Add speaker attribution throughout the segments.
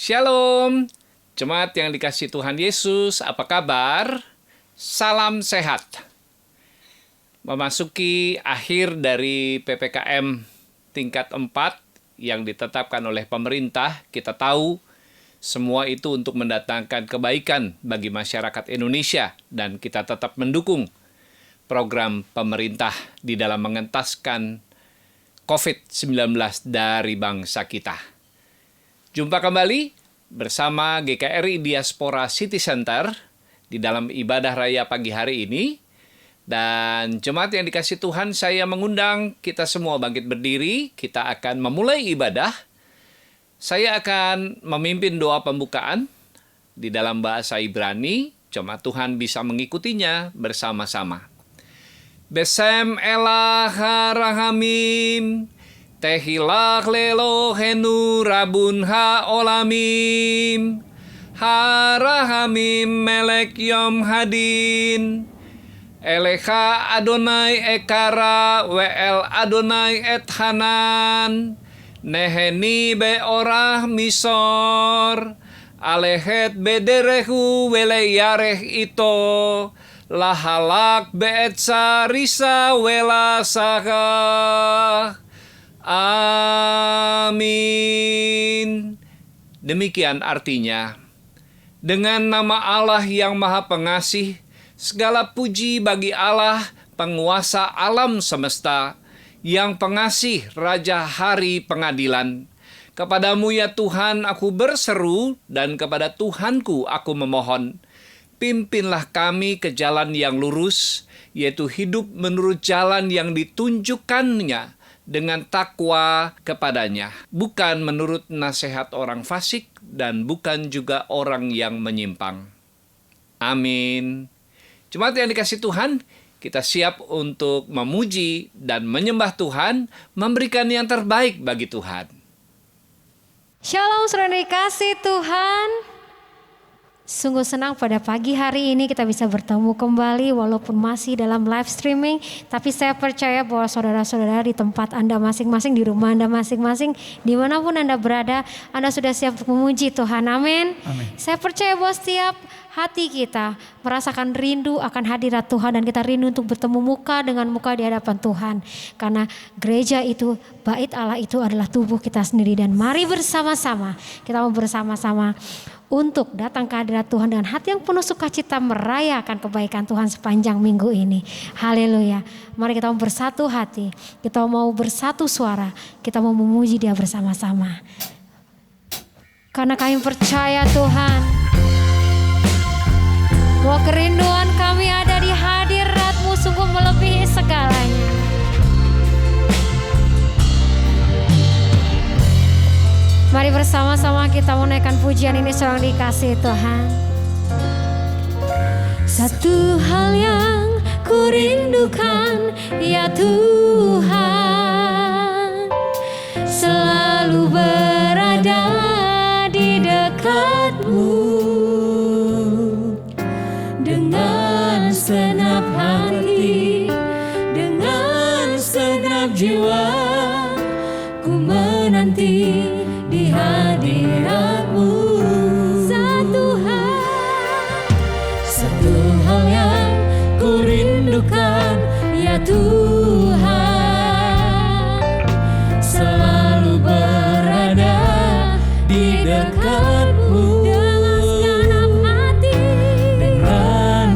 Speaker 1: Shalom, jemaat yang dikasihi Tuhan Yesus, apa kabar? Salam sehat. Memasuki akhir dari PPKM tingkat 4 yang ditetapkan oleh pemerintah, kita tahu semua itu untuk mendatangkan kebaikan bagi masyarakat Indonesia dan kita tetap mendukung program pemerintah di dalam mengentaskan COVID-19 dari bangsa kita. Jumpa kembali bersama GKRI Diaspora City Center di dalam ibadah raya pagi hari ini. Dan jemaat yang dikasihi Tuhan, saya mengundang kita semua bangkit berdiri. Kita akan memulai ibadah. Saya akan memimpin doa pembukaan di dalam bahasa Ibrani. Jemaat Tuhan bisa mengikutinya bersama-sama. Besem elah harahamim, tehilach lelohenu rabun haolamim, harahamim melek yom hadin, elecha Adonai ekara we'el Adonai et hanan, neheni beorah misor, alehet bederehu weleyareh ito, lahalak be'etsa risa welasakah. Amin. Demikian artinya, dengan nama Allah yang Maha Pengasih, segala puji bagi Allah, penguasa alam semesta, yang pengasih Raja Hari Pengadilan. Kepadamu ya Tuhan aku berseru, dan kepada Tuhanku aku memohon. Pimpinlah kami ke jalan yang lurus, yaitu hidup menurut jalan yang ditunjukkannya, dengan takwa kepadanya, bukan menurut nasihat orang fasik dan bukan juga orang yang menyimpang. Amin. Jemaat yang dikasihi Tuhan, kita siap untuk memuji dan menyembah Tuhan, memberikan yang terbaik bagi Tuhan.
Speaker 2: Shalom saudara dikasihi Tuhan. Sungguh senang pada pagi hari ini kita bisa bertemu kembali walaupun masih dalam live streaming. Tapi saya percaya bahwa saudara-saudara di tempat Anda masing-masing, di rumah Anda masing-masing, dimanapun Anda berada, Anda sudah siap untuk memuji Tuhan. Amin. Saya percaya bahwa setiap hati kita merasakan rindu akan hadirat Tuhan dan kita rindu untuk bertemu muka dengan muka di hadapan Tuhan. Karena gereja itu, bait Allah itu adalah tubuh kita sendiri. Dan mari bersama-sama, kita mau bersama-sama untuk datang ke hadirat Tuhan dengan hati yang penuh sukacita merayakan kebaikan Tuhan sepanjang minggu ini. Haleluya. Mari kita mau bersatu hati, kita mau bersatu suara, kita mau memuji Dia bersama-sama. Karena kami percaya Tuhan, bahwa kerinduan kami ada di hadirat-Mu sungguh melebihi segalanya. Mari bersama-sama kita menaikkan pujian ini seorang dikasihi Tuhan. Satu hal yang ku rindukan ya Tuhan, selalu berada di dekat-Mu, dengan segenap hati, dengan segenap jiwa, ku menanti di hadirat-Mu. Satu hal yang ku rindukan ya Tuhan, selalu berada di dekat-Mu, dengan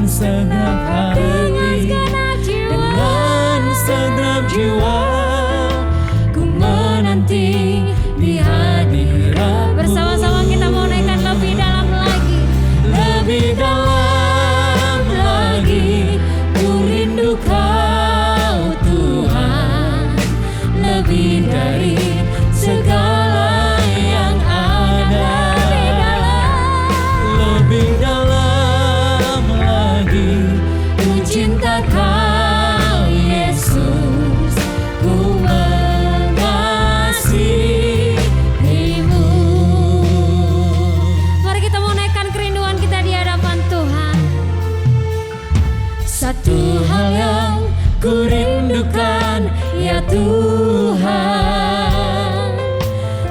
Speaker 2: segenap hati, dengan segenap jiwa, ku menanti di hadirat-Mu. Bersama-sama kita mau naikkan lebih dalam lagi, lebih dalam lagi. Ku rindu Kau Tuhan, lebih dari segala yang ada. Lebih dalam lagi, ku cinta Kau Yesus, ku mengasihi-Mu. Mari kita mau naikkan kerinduan kita di hadapan Tuhan. Satu hal yang ku rindukan ya Tuhan,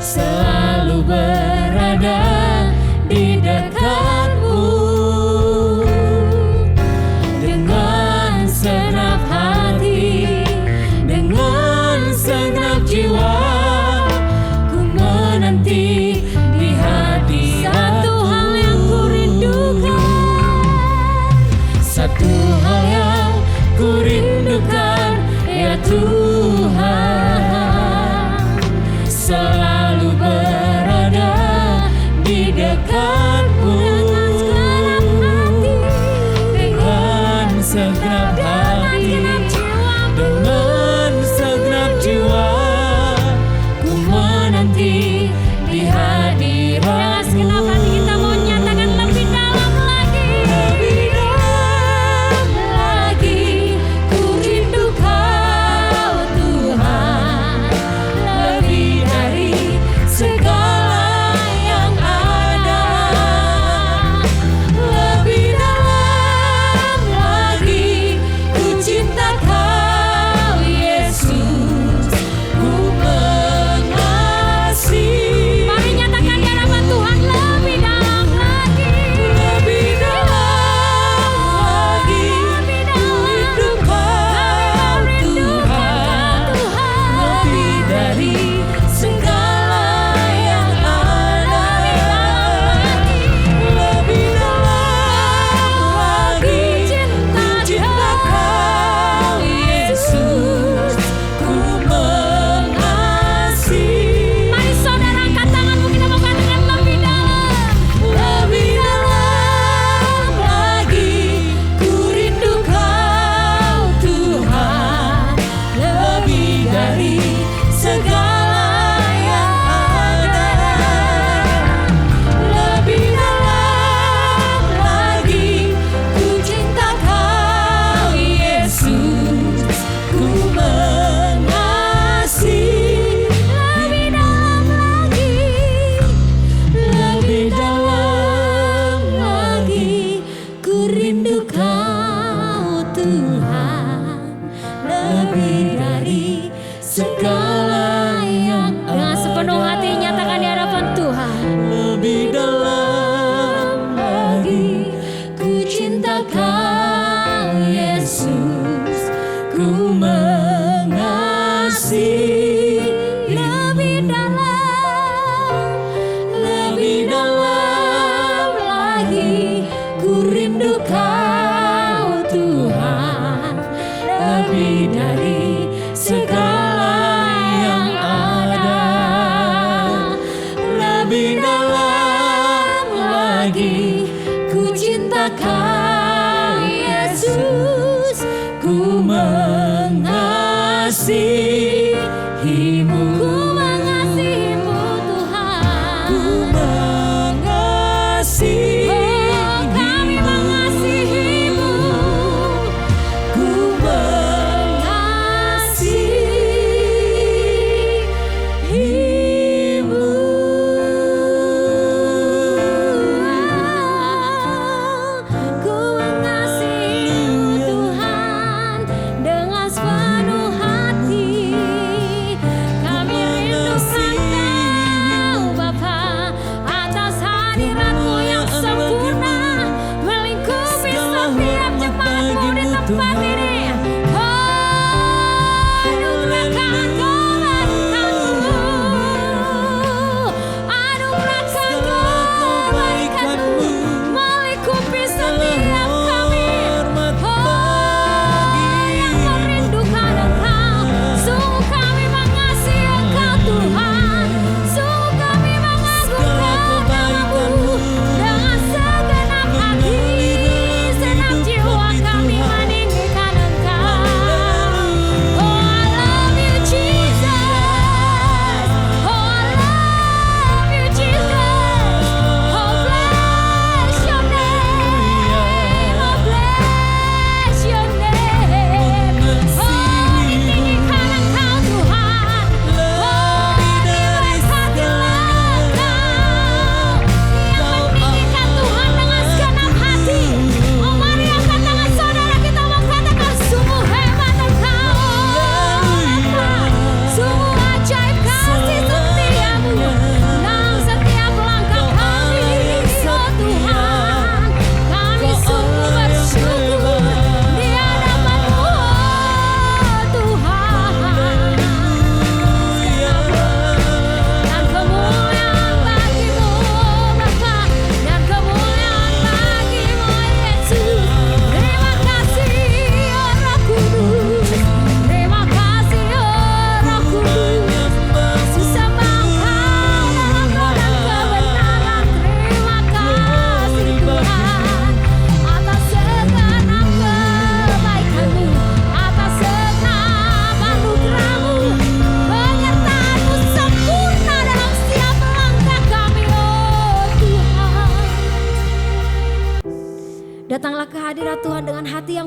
Speaker 2: selalu berada
Speaker 3: Satu hal yang ku rindukan, ya Tuhan, selalu berada di dekatmu dengan segenap hati, dengan segenap jiwa. Ku menanti di hadiratmu.
Speaker 2: Segenap hati kita mau nyatakan lebih dalam lagi.
Speaker 3: Lebih dalam lagi, ku rindu Kau Tuhan, lebih dari segala yang ada. Lebih dalam lagi,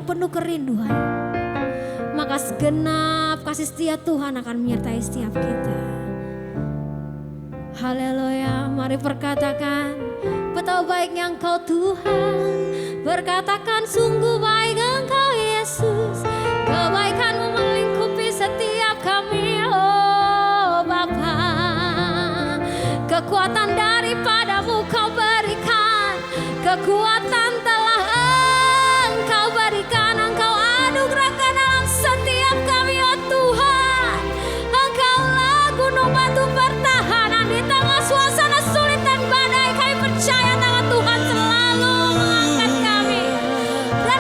Speaker 2: yang penuh kerinduan, maka segenap kasih setia Tuhan akan menyertai setiap kita. Haleluya, mari perkatakan, betapa baiknya Engkau Tuhan. Berkatakan sungguh baik Engkau Yesus, kebaikan-Mu melingkupi setiap kami, oh Bapa. Kekuatan daripada-Mu Kau berikan, kekuatan telah Engkau berikan, Engkau anugerahkan dalam setiap kami, oh Tuhan. Engkaulah gunung batu pertahanan di tengah suasana sulit dan badai. Kami percaya tangan Tuhan selalu mengangkat kami, dan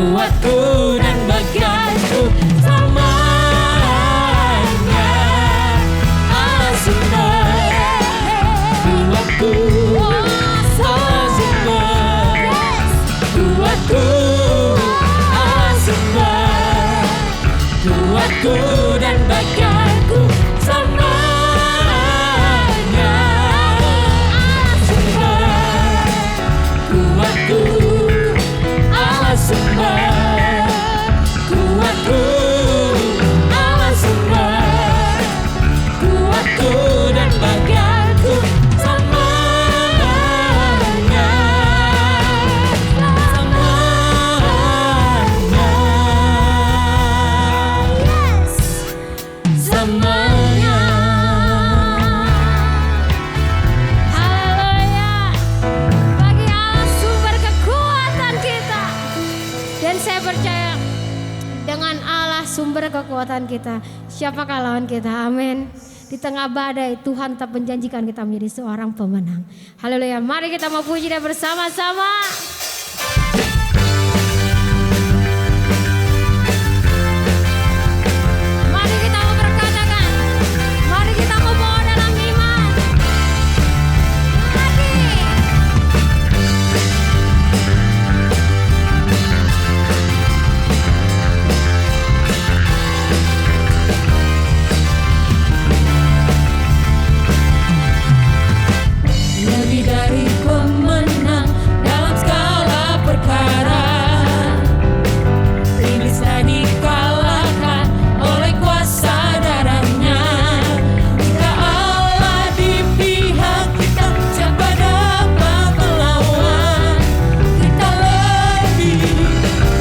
Speaker 3: kuatku dan bagianku semuanya. Allah sumber kuatku, Allah sumber kuatku, Allah sumber kuatku dan bagianku semuanya. Allah sumber kuatku, Allah sumber kuatku, Allah sumber kuatku dan bagianku semuanya. Semuanya.
Speaker 2: Haleluya. Bagi Allah sumber kekuatan kita. Dan saya percaya dengan Allah sumber kekuatan kita, siapakah lawan kita? Amin. Di tengah badai Tuhan tetap menjanjikan kita menjadi seorang pemenang. Haleluya. Mari kita mau puji dia bersama-sama. Mari kita mau berkatakan, mari kita mau bawa dalam iman. Lagi.
Speaker 3: Lebih dari pemenang dalam segala perkara, iblis telah dikalahkan oleh kuasa darahnya. Jika Allah di pihak kita, siapa dapat melawan? Kita lebih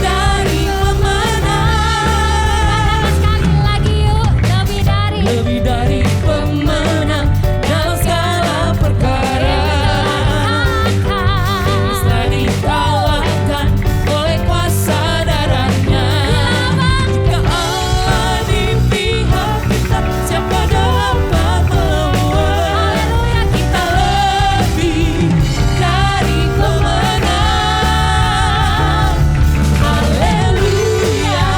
Speaker 3: dari pemenang.
Speaker 2: Sekali lagi yuk,
Speaker 3: Lebih dari pemenang dalam segala perkara, iblis telah dikalahkan oleh kuasa darahnya. Jika Allah di pihak kita, siapa dapat melawan? Kita lebih dari pemenang. Haleluya.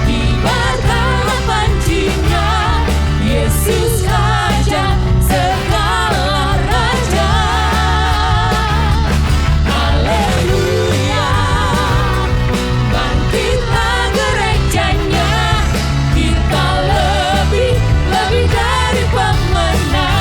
Speaker 3: Kibarkanlah pancinya, Yesus Raja segala raja. Haleluya. Bangkitlah gerejanya, kita lebih dari pemenang.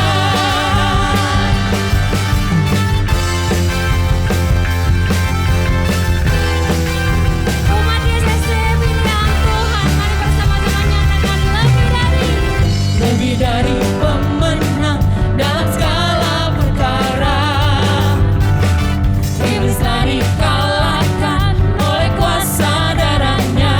Speaker 2: umat Yesus pilihan Tuhan, mari bersama-sama nyatakan lebih dari.
Speaker 3: Pemenang dalam segala perkara, iblis telah dikalahkan oleh kuasa darahnya.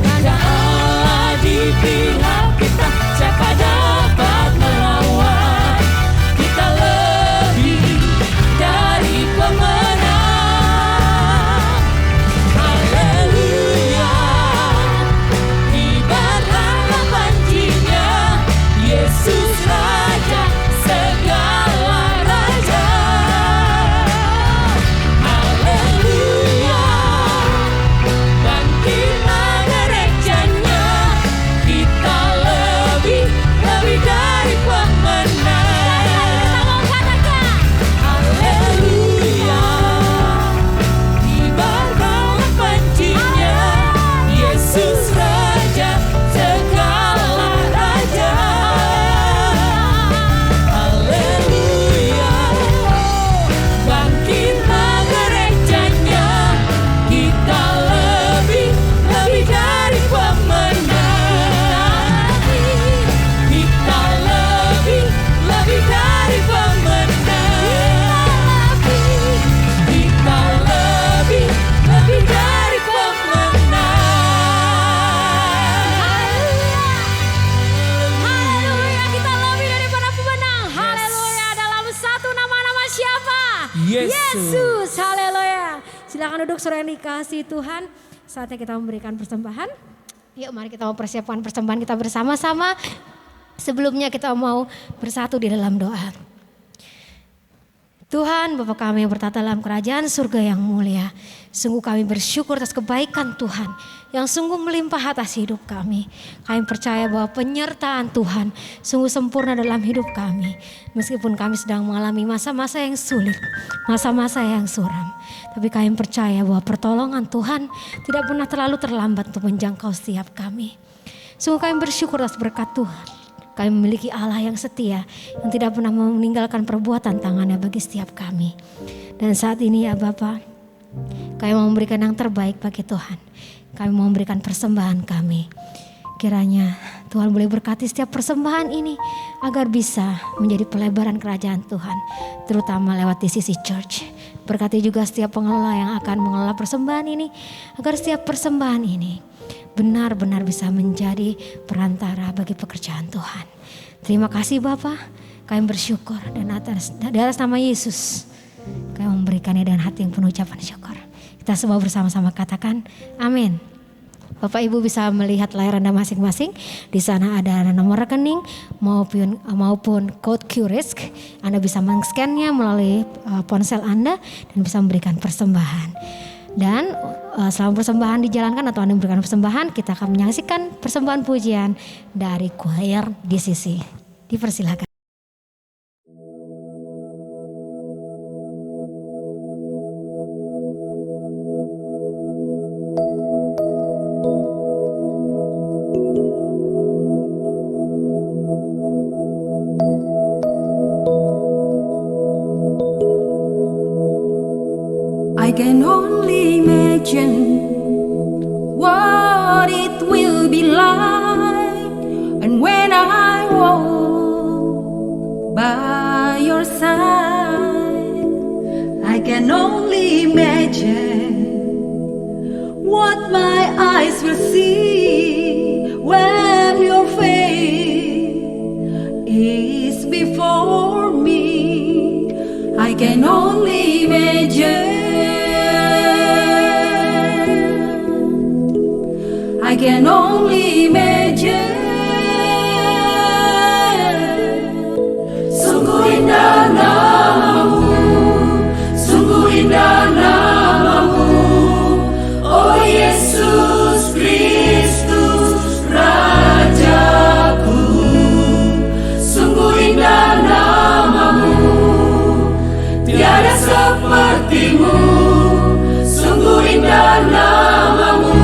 Speaker 3: Jika Allah di pihak kita, siapa dapat melawan? Kita lebih dari pemenang. Haleluya. Kibarkanlah pancinya, Yesus Raja segala raja. Haleluya. Bangkitlah gerejanya, kita lebih dari pemenang. Haleluya. Kibarkanlah pancinya, Yesus Raja segala raja. Haleluya. Bangkitlah gerejanya, kita lebih dari pemenang. Kita lebih dari pemenang. Kita lebih dari pemenang.
Speaker 2: Haleluya, kita lebih daripada pemenang. Haleluya, dalam satu nama-nama siapa?
Speaker 3: Yesus.
Speaker 2: Haleluya. Silakan duduk saudara yang dikasihi Tuhan. Saatnya kita memberikan persembahan. Yuk mari kita mau persiapkan persembahan kita bersama-sama. Sebelumnya kita mau bersatu di dalam doa. Tuhan, Bapa kami yang bertata dalam kerajaan surga yang mulia, sungguh kami bersyukur atas kebaikan Tuhan yang sungguh melimpah atas hidup kami. Kami percaya bahwa penyertaan Tuhan sungguh sempurna dalam hidup kami. Meskipun kami sedang mengalami masa-masa yang sulit, masa-masa yang suram, tapi kami percaya bahwa pertolongan Tuhan tidak pernah terlalu terlambat untuk menjangkau setiap kami. Sungguh kami bersyukur atas berkat Tuhan. Kami memiliki Allah yang setia, yang tidak pernah meninggalkan perbuatan tangannya bagi setiap kami. Dan saat ini ya Bapa, kami mau memberikan yang terbaik bagi Tuhan. Kami mau memberikan persembahan kami. Kiranya Tuhan boleh berkati setiap persembahan ini agar bisa menjadi pelebaran kerajaan Tuhan, terutama lewat DCC Church. Berkati juga setiap pengelola yang akan mengelola persembahan ini, agar setiap persembahan ini benar-benar bisa menjadi perantara bagi pekerjaan Tuhan. Terima kasih Bapa, kami bersyukur dan di atas nama Yesus kami memberikannya dengan hati yang penuh ucapan syukur. Kita semua bersama-sama katakan amin. Bapak Ibu bisa melihat layar Anda masing-masing. Di sana ada nomor rekening maupun code QRISK. Anda bisa men-scan-nya melalui ponsel Anda dan bisa memberikan persembahan. Dan selama persembahan dijalankan atau Anda memberikan persembahan, kita akan menyaksikan persembahan pujian dari choir DCC. Dipersilakan.
Speaker 4: I can only imagine what it will be like, and when I walk by your side, I can only imagine what my eyes will see when your face is before me. I can only imagine. I can only imagine. Sungguh indah namamu, sungguh indah namamu, oh Yesus Kristus Rajaku. Sungguh indah namamu, tiada sepertimu. Sungguh indah namamu,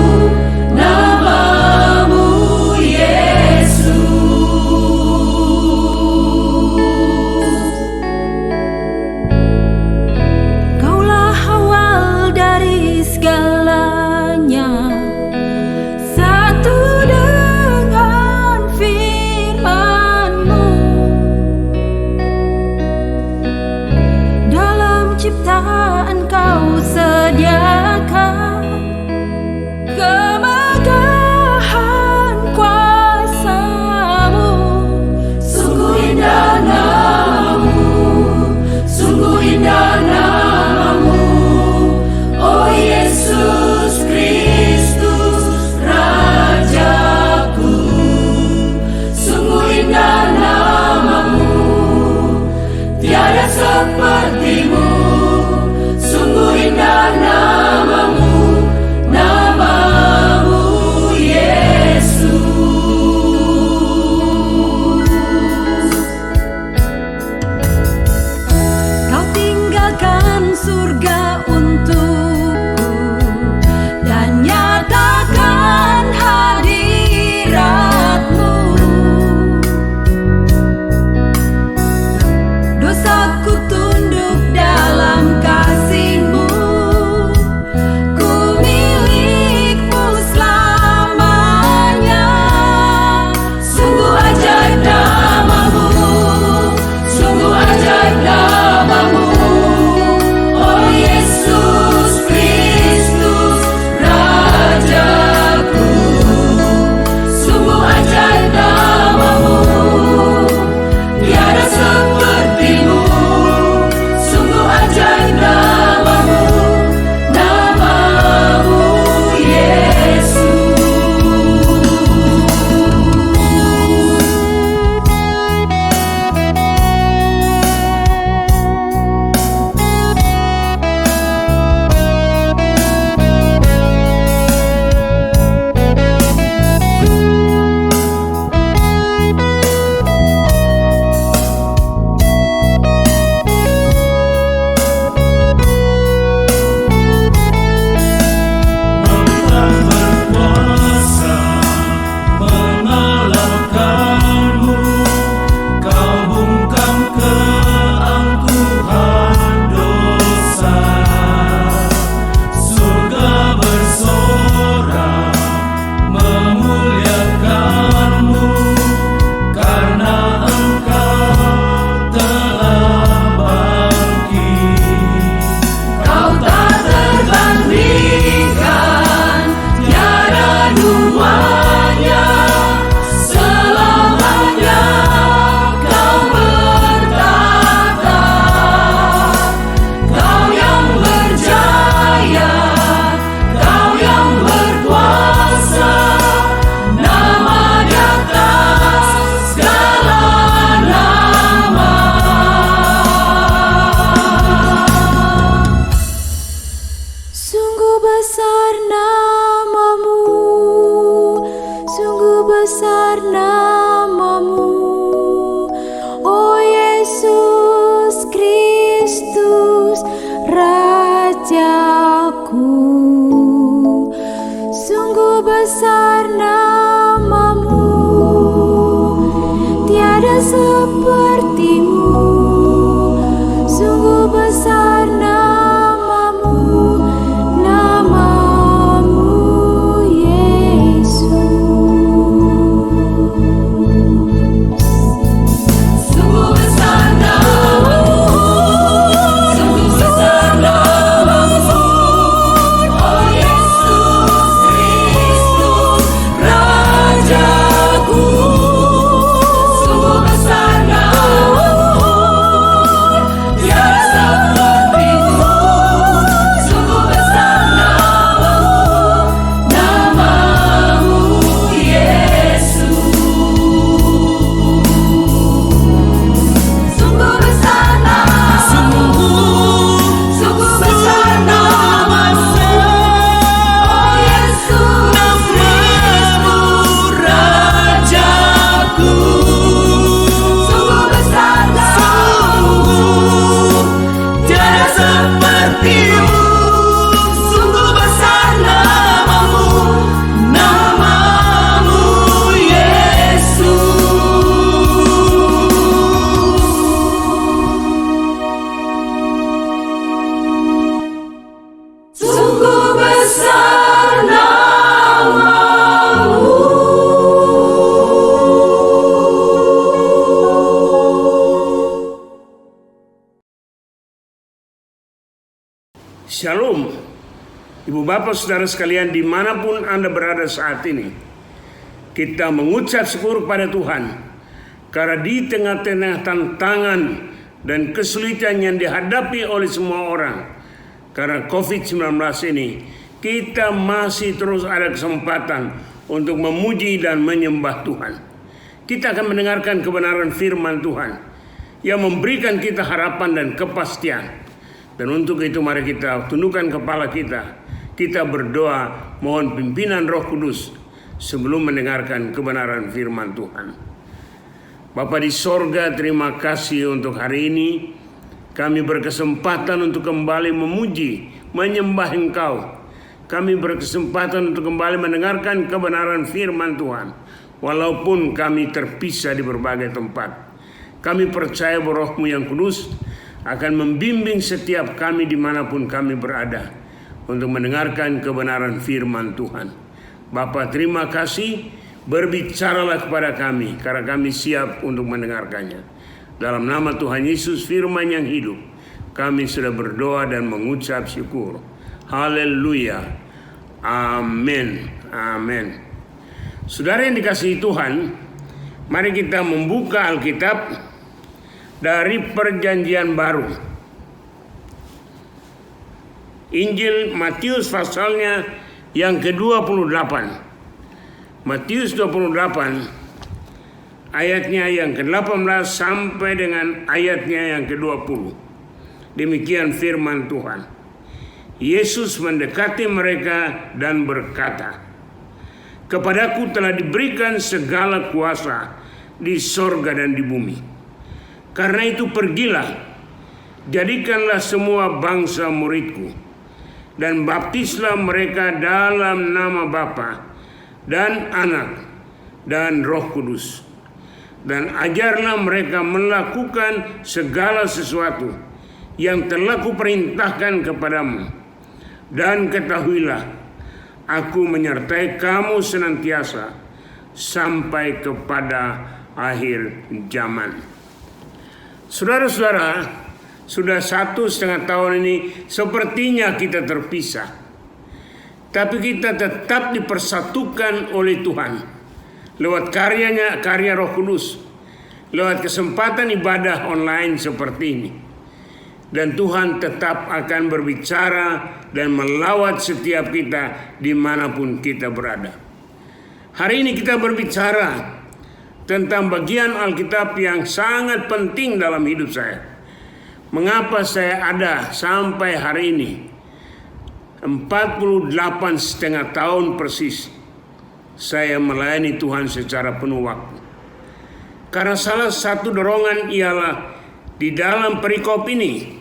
Speaker 4: namamu Yesus. besar namamu, sungguh besar namamu, oh Yesus Kristus Rajaku. Sungguh besar namamu, tiada sepertimu. Sungguh besar namamu, namamu Yesus. Sungguh besar namamu, sungguh besar namamu, oh Yesus Kristus Rajaku. Sungguh besar namamu, tiada sepertimu. Sungguh besar namamu, namamu Yesus. Sungguh besar namamu, sungguh besar namamu, oh Yesus Kristus Rajaku. Sungguh besar namamu, tiada sepertimu. Sungguh besar namamu, namamu Yesus. Sungguh besar namamu.
Speaker 5: Shalom, Ibu Bapak Saudara sekalian dimanapun Anda berada saat ini. Kita mengucap syukur kepada Tuhan karena di tengah-tengah tantangan dan kesulitan yang dihadapi oleh semua orang karena COVID-19 ini, kita masih terus ada kesempatan untuk memuji dan menyembah Tuhan. Kita akan mendengarkan kebenaran firman Tuhan yang memberikan kita harapan dan kepastian. Dan untuk itu mari kita tundukkan kepala kita. Kita berdoa mohon pimpinan Roh Kudus sebelum mendengarkan kebenaran firman Tuhan. Bapa di sorga, terima kasih untuk hari ini. Kami berkesempatan untuk kembali memuji, menyembah Engkau. Kami berkesempatan untuk kembali mendengarkan kebenaran firman Tuhan. Walaupun kami terpisah di berbagai tempat. Kami percaya bahwa Roh-Mu yang kudus akan membimbing setiap kami dimanapun kami berada untuk mendengarkan kebenaran firman Tuhan. Bapa, terima kasih, berbicaralah kepada kami karena kami siap untuk mendengarkannya. Dalam nama Tuhan Yesus firman yang hidup, kami sudah berdoa dan mengucap syukur. Haleluya. Amin. Amin. Saudara yang dikasihi Tuhan, mari kita membuka Alkitab dari Perjanjian Baru. Injil Matius pasalnya yang ke-28. Matius 28 ayatnya yang ke-18 sampai dengan ayatnya yang ke-20. Demikian firman Tuhan. Yesus mendekati mereka dan berkata, "Kepadaku telah diberikan segala kuasa di sorga dan di bumi. Karena itu pergilah, jadikanlah semua bangsa muridku, dan baptislah mereka dalam nama Bapa dan Anak dan Roh Kudus. Dan ajarlah mereka melakukan segala sesuatu yang telah kuperintahkan kepadamu. Dan ketahuilah, aku menyertai kamu senantiasa sampai kepada akhir zaman." Saudara-saudara, sudah 1,5 tahun ini sepertinya kita terpisah. Tapi kita tetap dipersatukan oleh Tuhan. Lewat karya Roh Kudus. Lewat kesempatan ibadah online seperti ini. Dan Tuhan tetap akan berbicara dan melawat setiap kita dimanapun kita berada. Hari ini kita berbicara tentang bagian Alkitab yang sangat penting dalam hidup saya. Mengapa saya ada sampai hari ini? 48,5 tahun persis saya melayani Tuhan secara penuh waktu. Karena salah satu dorongan ialah di dalam perikop ini,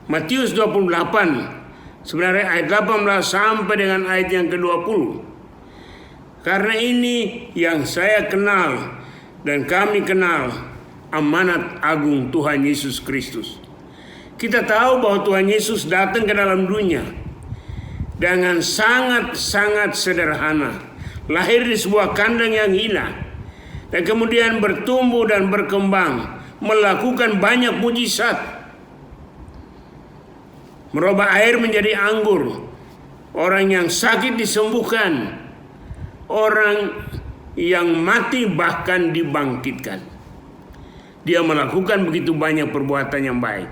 Speaker 5: Matius 28, sebenarnya ayat 18 sampai dengan ayat yang ke-20. Karena ini yang saya kenal dan kami kenal, amanat agung Tuhan Yesus Kristus. Kita tahu bahwa Tuhan Yesus datang ke dalam dunia dengan sangat-sangat sederhana. Lahir di sebuah kandang yang hina, dan kemudian bertumbuh dan berkembang, melakukan banyak mujizat, merubah air menjadi anggur, orang yang sakit disembuhkan, orang yang mati bahkan dibangkitkan. Dia melakukan begitu banyak perbuatan yang baik.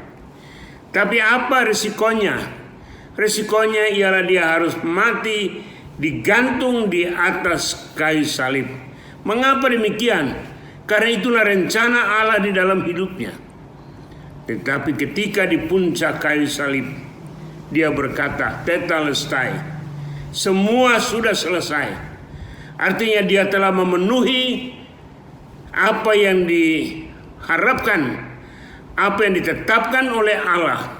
Speaker 5: Tapi apa risikonya? Risikonya ialah dia harus mati digantung di atas kayu salib. Mengapa demikian? Karena itulah rencana Allah di dalam hidupnya. Tetapi ketika di puncak kayu salib, dia berkata, tetelestai, semua sudah selesai. Artinya dia telah memenuhi apa yang diharapkan, apa yang ditetapkan oleh Allah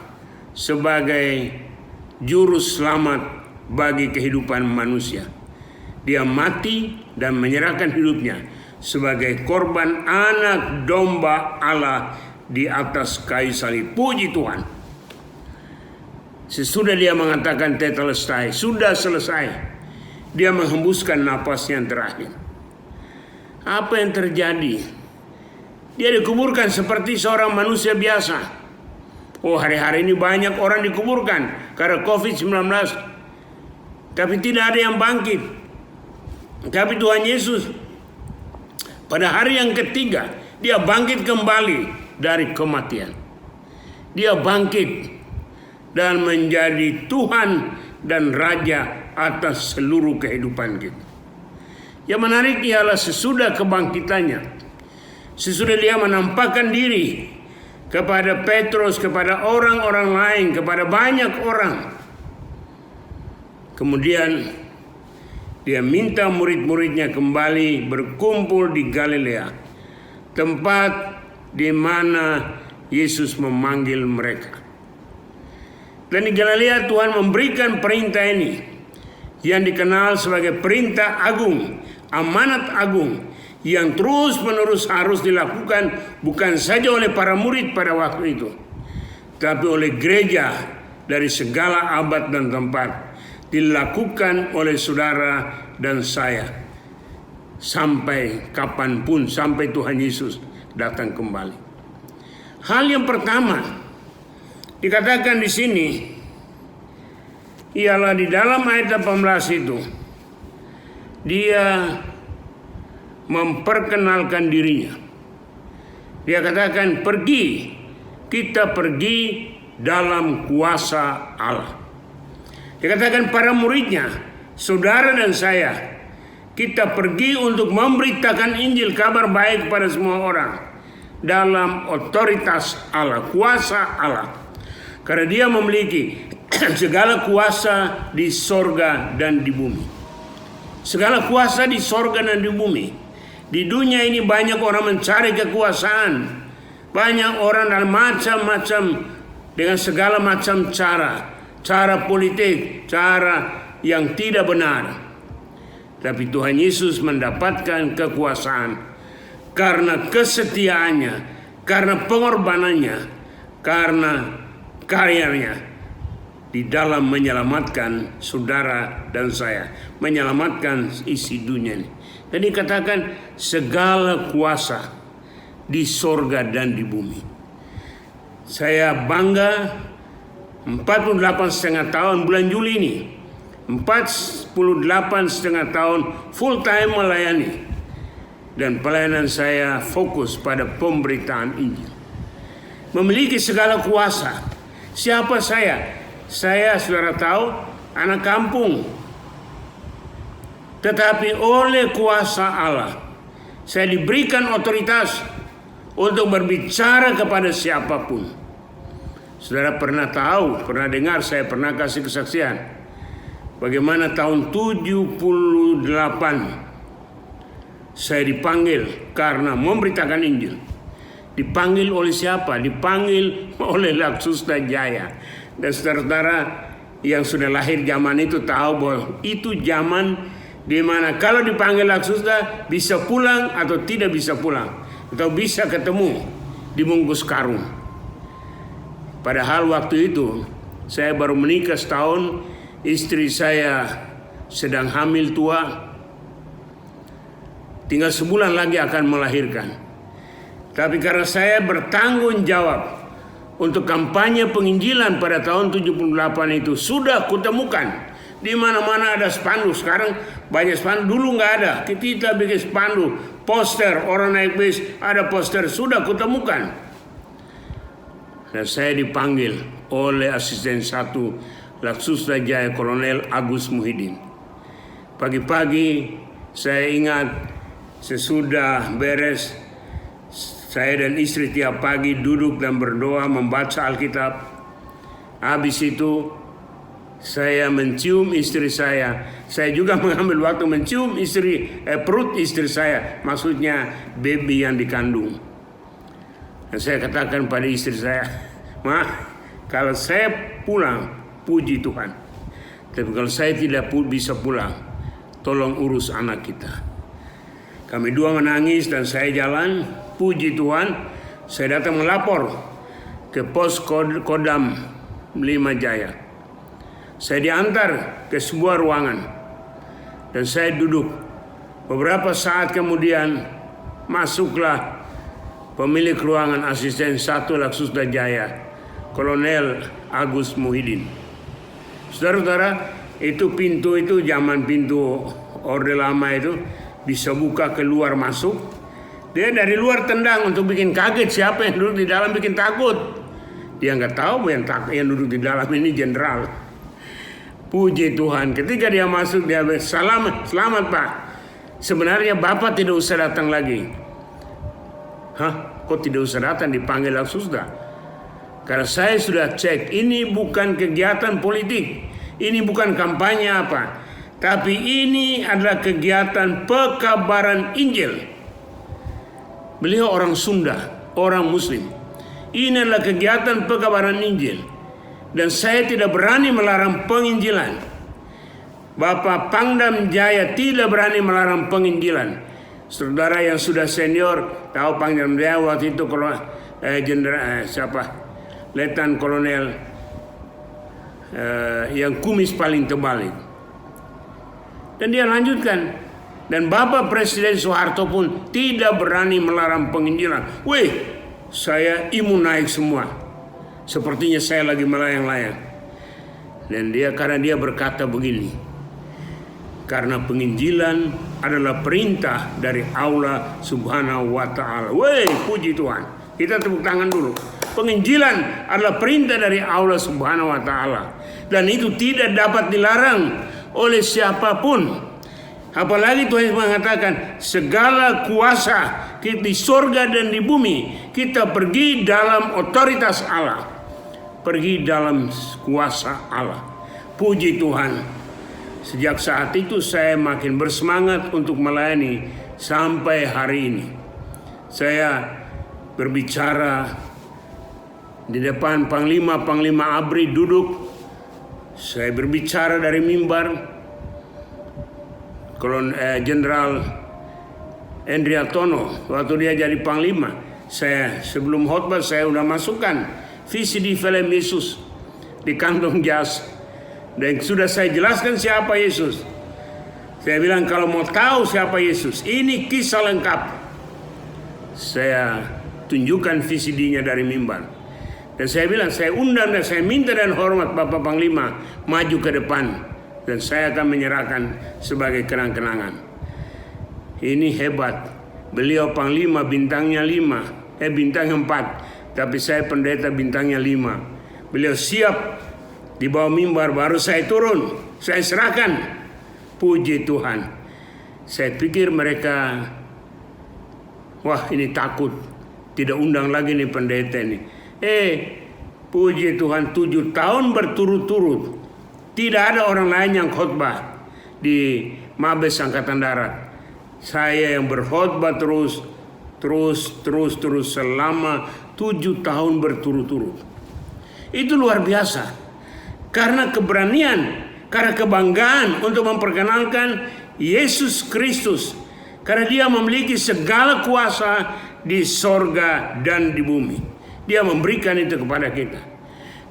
Speaker 5: sebagai juru selamat bagi kehidupan manusia. Dia mati dan menyerahkan hidupnya sebagai korban anak domba Allah di atas kayu salib. Puji Tuhan. Sesudah dia mengatakan tetelestai, sudah selesai, dia menghembuskan napasnya yang terakhir. Apa yang terjadi? Dia dikuburkan seperti seorang manusia biasa. Oh, hari-hari ini banyak orang dikuburkan karena COVID-19. Tapi tidak ada yang bangkit. Tapi Tuhan Yesus pada hari yang ketiga, dia bangkit kembali dari kematian. Dia bangkit dan menjadi Tuhan dan Raja atas seluruh kehidupan kita. Yang menarik ialah sesudah kebangkitannya, sesudah dia menampakkan diri kepada Petrus, kepada orang-orang lain, kepada banyak orang, kemudian dia minta murid-muridnya kembali berkumpul di Galilea, tempat di mana Yesus memanggil mereka. Dan di Galilea Tuhan memberikan perintah ini yang dikenal sebagai perintah agung, amanat agung, yang terus-menerus harus dilakukan bukan saja oleh para murid pada waktu itu, tapi oleh gereja dari segala abad dan tempat, dilakukan oleh saudara dan saya sampai kapanpun, sampai Tuhan Yesus datang kembali. Hal yang pertama dikatakan di sini ialah di dalam ayat 18 itu dia memperkenalkan dirinya. Dia katakan, pergi, kita pergi dalam kuasa Allah. Dikatakan para muridnya, saudara dan saya, kita pergi untuk memberitakan Injil, kabar baik kepada semua orang dalam otoritas Allah, kuasa Allah. Karena dia memiliki segala kuasa di sorga dan di bumi. Segala kuasa di sorga dan di bumi. Di dunia ini banyak orang mencari kekuasaan. Banyak orang dalam macam-macam, dengan segala macam cara politik, cara yang tidak benar. Tapi Tuhan Yesus mendapatkan kekuasaan karena kesetiaannya, karena pengorbanannya, karena karyanya di dalam menyelamatkan saudara dan saya, menyelamatkan isi dunia ini. Dan dikatakan segala kuasa di sorga dan di bumi. Saya bangga 48,5 tahun bulan Juli ini, 48,5 tahun full time melayani, dan pelayanan saya fokus pada pemberitaan Injil. Memiliki segala kuasa. Siapa saya? Saya, saudara tahu, anak kampung. Tetapi oleh kuasa Allah, saya diberikan otoritas untuk berbicara kepada siapapun. Saudara pernah tahu, pernah dengar, saya pernah kasih kesaksian bagaimana tahun 78 saya dipanggil karena memberitakan Injil. Dipanggil oleh siapa? Dipanggil oleh Laksusda Jaya. Dan saudara-saudara yang sudah lahir zaman itu tahu bahwa itu zaman di mana kalau dipanggil Laksusda bisa pulang atau tidak bisa pulang, atau bisa ketemu dibungkus karung. Padahal waktu itu saya baru menikah setahun, istri saya sedang hamil tua, tinggal sebulan lagi akan melahirkan. Tapi karena saya bertanggung jawab untuk kampanye penginjilan pada tahun 78 itu, sudah kutemukan di mana-mana ada spanduk. Sekarang banyak spanduk, dulu nggak ada. Kita bikin spanduk, poster, orang naik bis ada poster, sudah kutemukan. Dan saya dipanggil oleh asisten 1 Laksusda Jaya Kolonel Agus Muhyiddin. Pagi-pagi saya ingat, sesudah beres, saya dan istri tiap pagi duduk dan berdoa membaca Alkitab. Habis itu saya mencium istri saya. Saya juga mengambil waktu mencium perut istri saya, maksudnya baby yang dikandung. Dan saya katakan pada istri saya, "Ma, kalau saya pulang, puji Tuhan. Tapi kalau saya tidak bisa pulang, tolong urus anak kita." Kami dua menangis dan saya jalan. Puji Tuhan, saya datang melapor ke pos Kodam 5 Jaya. Saya diantar ke sebuah ruangan dan saya duduk. Beberapa saat kemudian masuklah pemilik ruangan, asisten 1 Laksusda Jaya, Kolonel Agus Muhyiddin. Saudara-saudara, itu pintu itu zaman pintu Orde Lama itu bisa buka keluar masuk. Dia dari luar tendang untuk bikin kaget siapa yang duduk di dalam, bikin takut. Dia nggak tahu yang duduk di dalam ini jenderal. Puji Tuhan, ketika dia masuk dia bilang, selamat Pak. Sebenarnya Bapak tidak usah datang lagi. Hah? Kok tidak usah datang, dipanggil Laksusda? Karena saya sudah cek, ini bukan kegiatan politik, ini bukan kampanye apa, tapi ini adalah kegiatan pekabaran Injil. Beliau orang Sunda, orang Muslim. Ini adalah kegiatan pekabaran Injil. Dan saya tidak berani melarang penginjilan. Bapak Pangdam Jaya tidak berani melarang penginjilan. Saudara yang sudah senior tahu Pangdam Jaya waktu itu kalau Letnan Kolonel yang kumis paling tebal itu. Dan dia lanjutkan. Dan Bapak Presiden Soeharto pun tidak berani melarang penginjilan. Wih, saya imun naik semua. Sepertinya saya lagi melayang-layang. Dan karena dia berkata begini, karena penginjilan adalah perintah dari Allah Subhanahu wa Ta'ala. Wih, puji Tuhan. Kita tepuk tangan dulu. Penginjilan adalah perintah dari Allah Subhanahu wa Ta'ala. Dan itu tidak dapat dilarang oleh siapapun. Apalagi Tuhan mengatakan segala kuasa di sorga dan di bumi, kita pergi dalam otoritas Allah, pergi dalam kuasa Allah. Puji Tuhan. Sejak saat itu saya makin bersemangat untuk melayani sampai hari ini. Saya berbicara di depan Panglima ABRI duduk. Saya berbicara dari mimbar. Jenderal Endriatono waktu dia jadi panglima, saya sebelum khotbah saya udah masukkan VCD film Yesus di kantong jas dan sudah saya jelaskan siapa Yesus. Saya bilang kalau mau tahu siapa Yesus, ini kisah lengkap. Saya tunjukkan VCD-nya dari mimbar dan saya bilang saya undang dan saya minta dan hormat Bapak Panglima maju ke depan. Dan saya akan menyerahkan sebagai kenang-kenangan. Ini hebat. Beliau Panglima bintangnya 5. Bintang 4. Tapi saya pendeta bintangnya 5. Beliau siap di bawah mimbar, baru saya turun. Saya serahkan. Puji Tuhan. Saya pikir mereka, wah ini takut. Tidak undang lagi nih pendeta ini. Puji Tuhan 7 tahun berturut-turut. Tidak ada orang lain yang khotbah di Mabes Angkatan Darat. Saya yang berkhotbah terus selama 7 tahun berturut-turut. Itu luar biasa. Karena keberanian, karena kebanggaan untuk memperkenalkan Yesus Kristus. Karena dia memiliki segala kuasa di sorga dan di bumi. Dia memberikan itu kepada kita.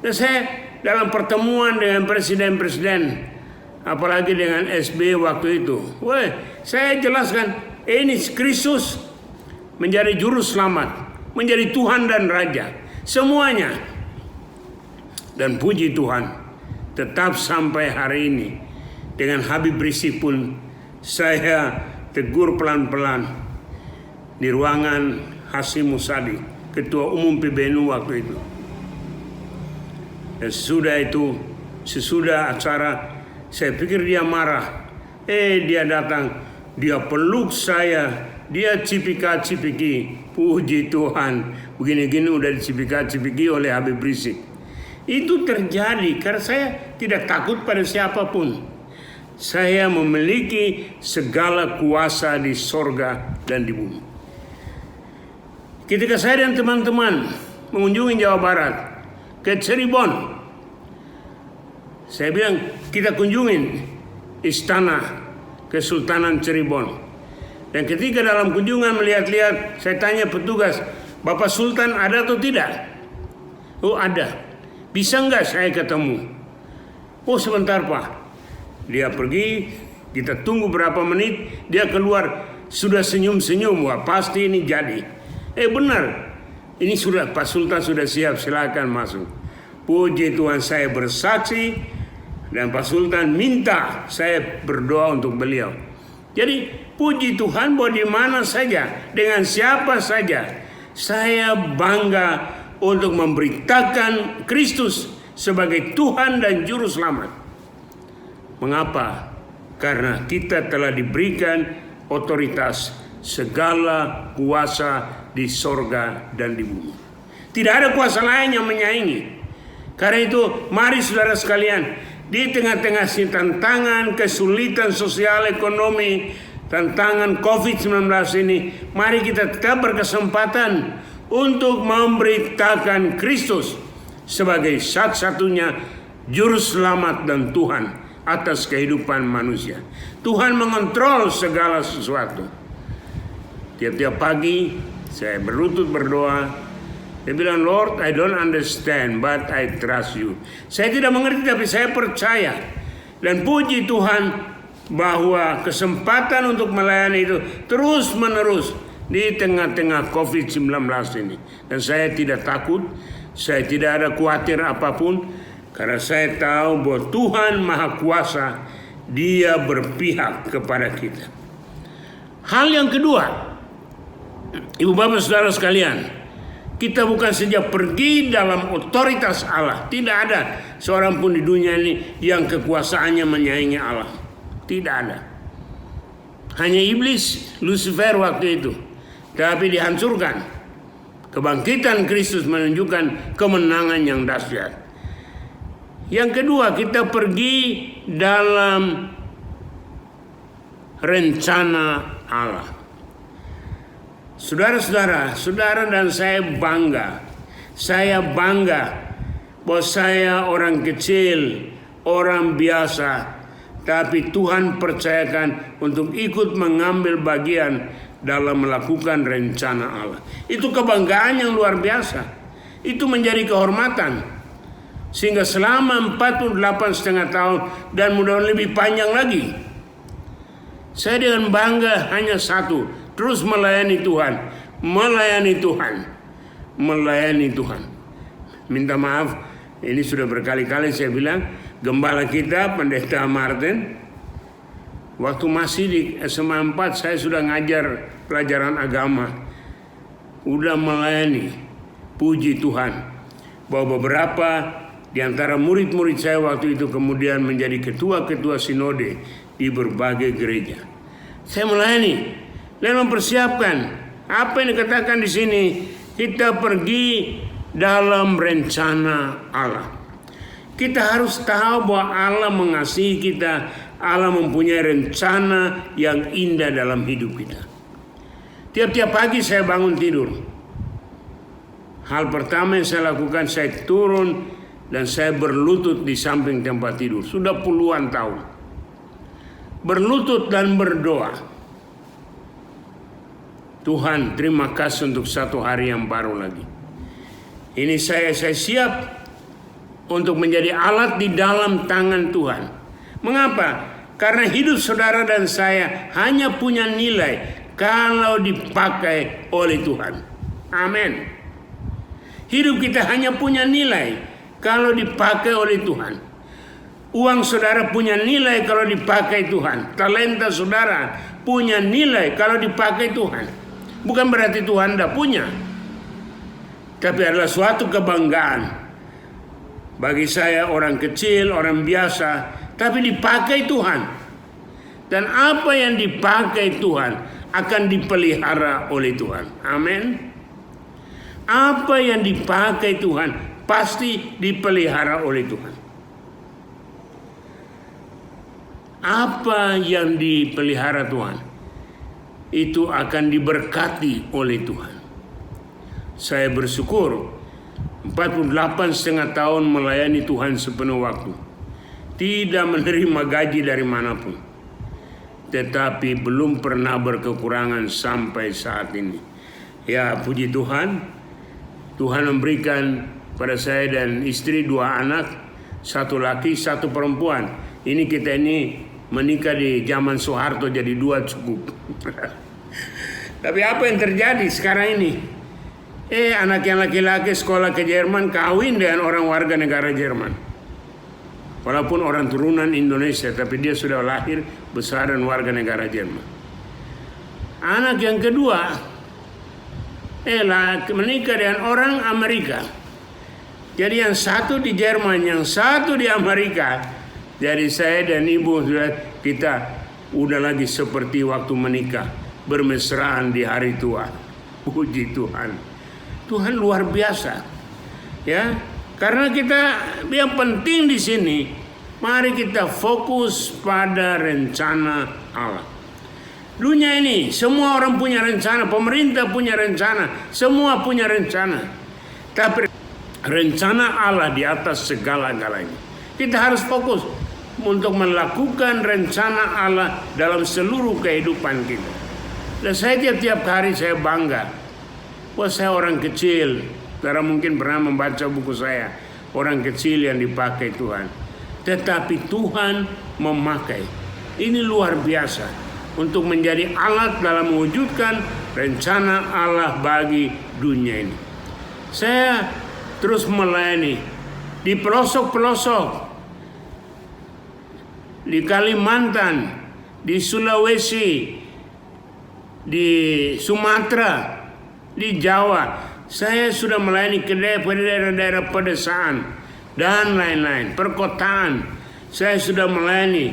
Speaker 5: Dan saya dalam pertemuan dengan presiden-presiden, apalagi dengan SB waktu itu, saya jelaskan ini Kristus menjadi juru selamat, menjadi Tuhan dan Raja, semuanya. Dan puji Tuhan, tetap sampai hari ini dengan Habib Rizik pun saya tegur pelan-pelan di ruangan Hasyim Musadi, Ketua Umum PBNU waktu itu. Dan sesudah acara, saya pikir dia marah. Dia datang, dia peluk saya, dia cipika-cipiki. Puji Tuhan, begini-gini udah dicipika-cipiki oleh Habib Rizik. Itu terjadi karena saya tidak takut pada siapapun. Saya memiliki segala kuasa di sorga dan di bumi. Ketika saya dan teman-teman mengunjungi Jawa Barat, ke Cirebon, saya bilang kita kunjungin istana Kesultanan Cirebon. Dan ketika dalam kunjungan melihat-lihat, saya tanya petugas, Bapak Sultan ada atau tidak? Oh ada. Bisa nggak saya ketemu? Oh sebentar Pak. Dia pergi, kita tunggu berapa menit, dia keluar sudah senyum-senyum. Wah pasti ini jadi. Benar. Ini sudah Pak Sultan sudah siap, silakan masuk. Puji Tuhan, saya bersaksi dan Pak Sultan minta saya berdoa untuk beliau. Jadi puji Tuhan bahwa di mana saja, dengan siapa saja, saya bangga untuk memberitakan Kristus sebagai Tuhan dan Juru Selamat. Mengapa? Karena kita telah diberikan otoritas, segala kuasa di sorga dan di bumi. Tidak ada kuasa lain yang menyaingi. Karena itu mari saudara sekalian, di tengah-tengah tantangan, kesulitan sosial ekonomi, tantangan COVID-19 ini, mari kita tetap berkesempatan untuk memberitakan Kristus sebagai satu-satunya juru selamat dan Tuhan atas kehidupan manusia. Tuhan mengontrol segala sesuatu. Tiap-tiap pagi saya berlutut berdoa. Dia bilang, Lord, I don't understand, but I trust you. Saya tidak mengerti, tapi saya percaya. Dan puji Tuhan bahwa kesempatan untuk melayani itu terus-menerus di tengah-tengah COVID-19 ini. Dan saya tidak takut, saya tidak ada khawatir apapun, karena saya tahu bahwa Tuhan Maha Kuasa, Dia berpihak kepada kita. Hal yang kedua, Ibu Bapak Saudara sekalian, kita bukan saja pergi dalam otoritas Allah. Tidak ada seorang pun di dunia ini yang kekuasaannya menyaingi Allah. Tidak ada. Hanya iblis, Lucifer waktu itu. Tapi dihancurkan. Kebangkitan Kristus menunjukkan kemenangan yang dahsyat. Yang kedua, kita pergi dalam rencana Allah. Saudara-saudara, saudara dan saya bangga. Saya bangga bahwa saya orang kecil, orang biasa, tapi Tuhan percayakan untuk ikut mengambil bagian dalam melakukan rencana Allah. Itu kebanggaan yang luar biasa. Itu menjadi kehormatan. Sehingga selama 48,5 tahun dan mudah-mudahan lebih panjang lagi, saya dengan bangga hanya satu, terus melayani Tuhan, melayani Tuhan, melayani Tuhan. Minta maaf, ini sudah berkali-kali saya bilang, gembala kita, Pendeta Martin, waktu masih di SMA 4 saya sudah ngajar pelajaran agama, udah melayani. Puji Tuhan bahwa beberapa di antara murid-murid saya waktu itu kemudian menjadi ketua-ketua sinode di berbagai gereja. Saya melayani dan mempersiapkan apa yang dikatakan di sini. Kita pergi dalam rencana Allah. Kita harus tahu bahwa Allah mengasihi kita, Allah mempunyai rencana yang indah dalam hidup kita. Tiap-tiap pagi saya bangun tidur, hal pertama yang saya lakukan, saya turun dan saya berlutut di samping tempat tidur. Sudah puluhan tahun. Berlutut dan berdoa. Tuhan, terima kasih untuk satu hari yang baru lagi. Ini saya siap untuk menjadi alat di dalam tangan Tuhan. Mengapa? Karena hidup saudara dan saya hanya punya nilai kalau dipakai oleh Tuhan. Amin. Hidup kita hanya punya nilai kalau dipakai oleh Tuhan. Uang saudara punya nilai kalau dipakai Tuhan. Talenta saudara punya nilai kalau dipakai Tuhan. Bukan berarti Tuhan tidak punya, tapi adalah suatu kebanggaan bagi saya, orang kecil, orang biasa, tapi dipakai Tuhan. Dan apa yang dipakai Tuhan akan dipelihara oleh Tuhan. Amin. Apa yang dipakai Tuhan pasti dipelihara oleh Tuhan. Apa yang dipelihara Tuhan itu akan diberkati oleh Tuhan. Saya bersyukur 48,5 tahun melayani Tuhan sepenuh waktu. Tidak menerima gaji dari manapun. Tetapi belum pernah berkekurangan sampai saat ini. Ya, puji Tuhan. Tuhan memberikan pada saya dan istri 2 anak, 1 laki, 1 perempuan. Ini kita ini menikah di zaman Soeharto, jadi 2 cukup. Tapi apa yang terjadi sekarang ini? Anak yang laki-laki sekolah ke Jerman kawin dengan orang warga negara Jerman. Walaupun orang turunan Indonesia, tapi dia sudah lahir, besar dan warga negara Jerman. Anak yang kedua, menikah dengan orang Amerika. Jadi yang satu di Jerman, yang satu di Amerika. Jadi saya dan ibu kita udah lagi seperti waktu menikah, bermesraan di hari tua. Puji Tuhan. Tuhan luar biasa. Ya. Karena kita yang penting di sini, mari kita fokus pada rencana Allah. Dunia ini semua orang punya rencana, pemerintah punya rencana, semua punya rencana. Tapi rencana Allah di atas segala-galanya. Kita harus fokus untuk melakukan rencana Allah dalam seluruh kehidupan kita. Dan saya tiap-tiap hari saya bangga. Wah, saya orang kecil. Saudara mungkin pernah membaca buku saya, orang kecil yang dipakai Tuhan. Tetapi Tuhan memakai. Ini luar biasa untuk menjadi alat dalam mewujudkan rencana Allah bagi dunia ini. Saya terus melayani di pelosok-pelosok, di Kalimantan, di Sulawesi, di Sumatera, di Jawa. Saya sudah melayani ke daerah-daerah pedesaan dan lain-lain, perkotaan. Saya sudah melayani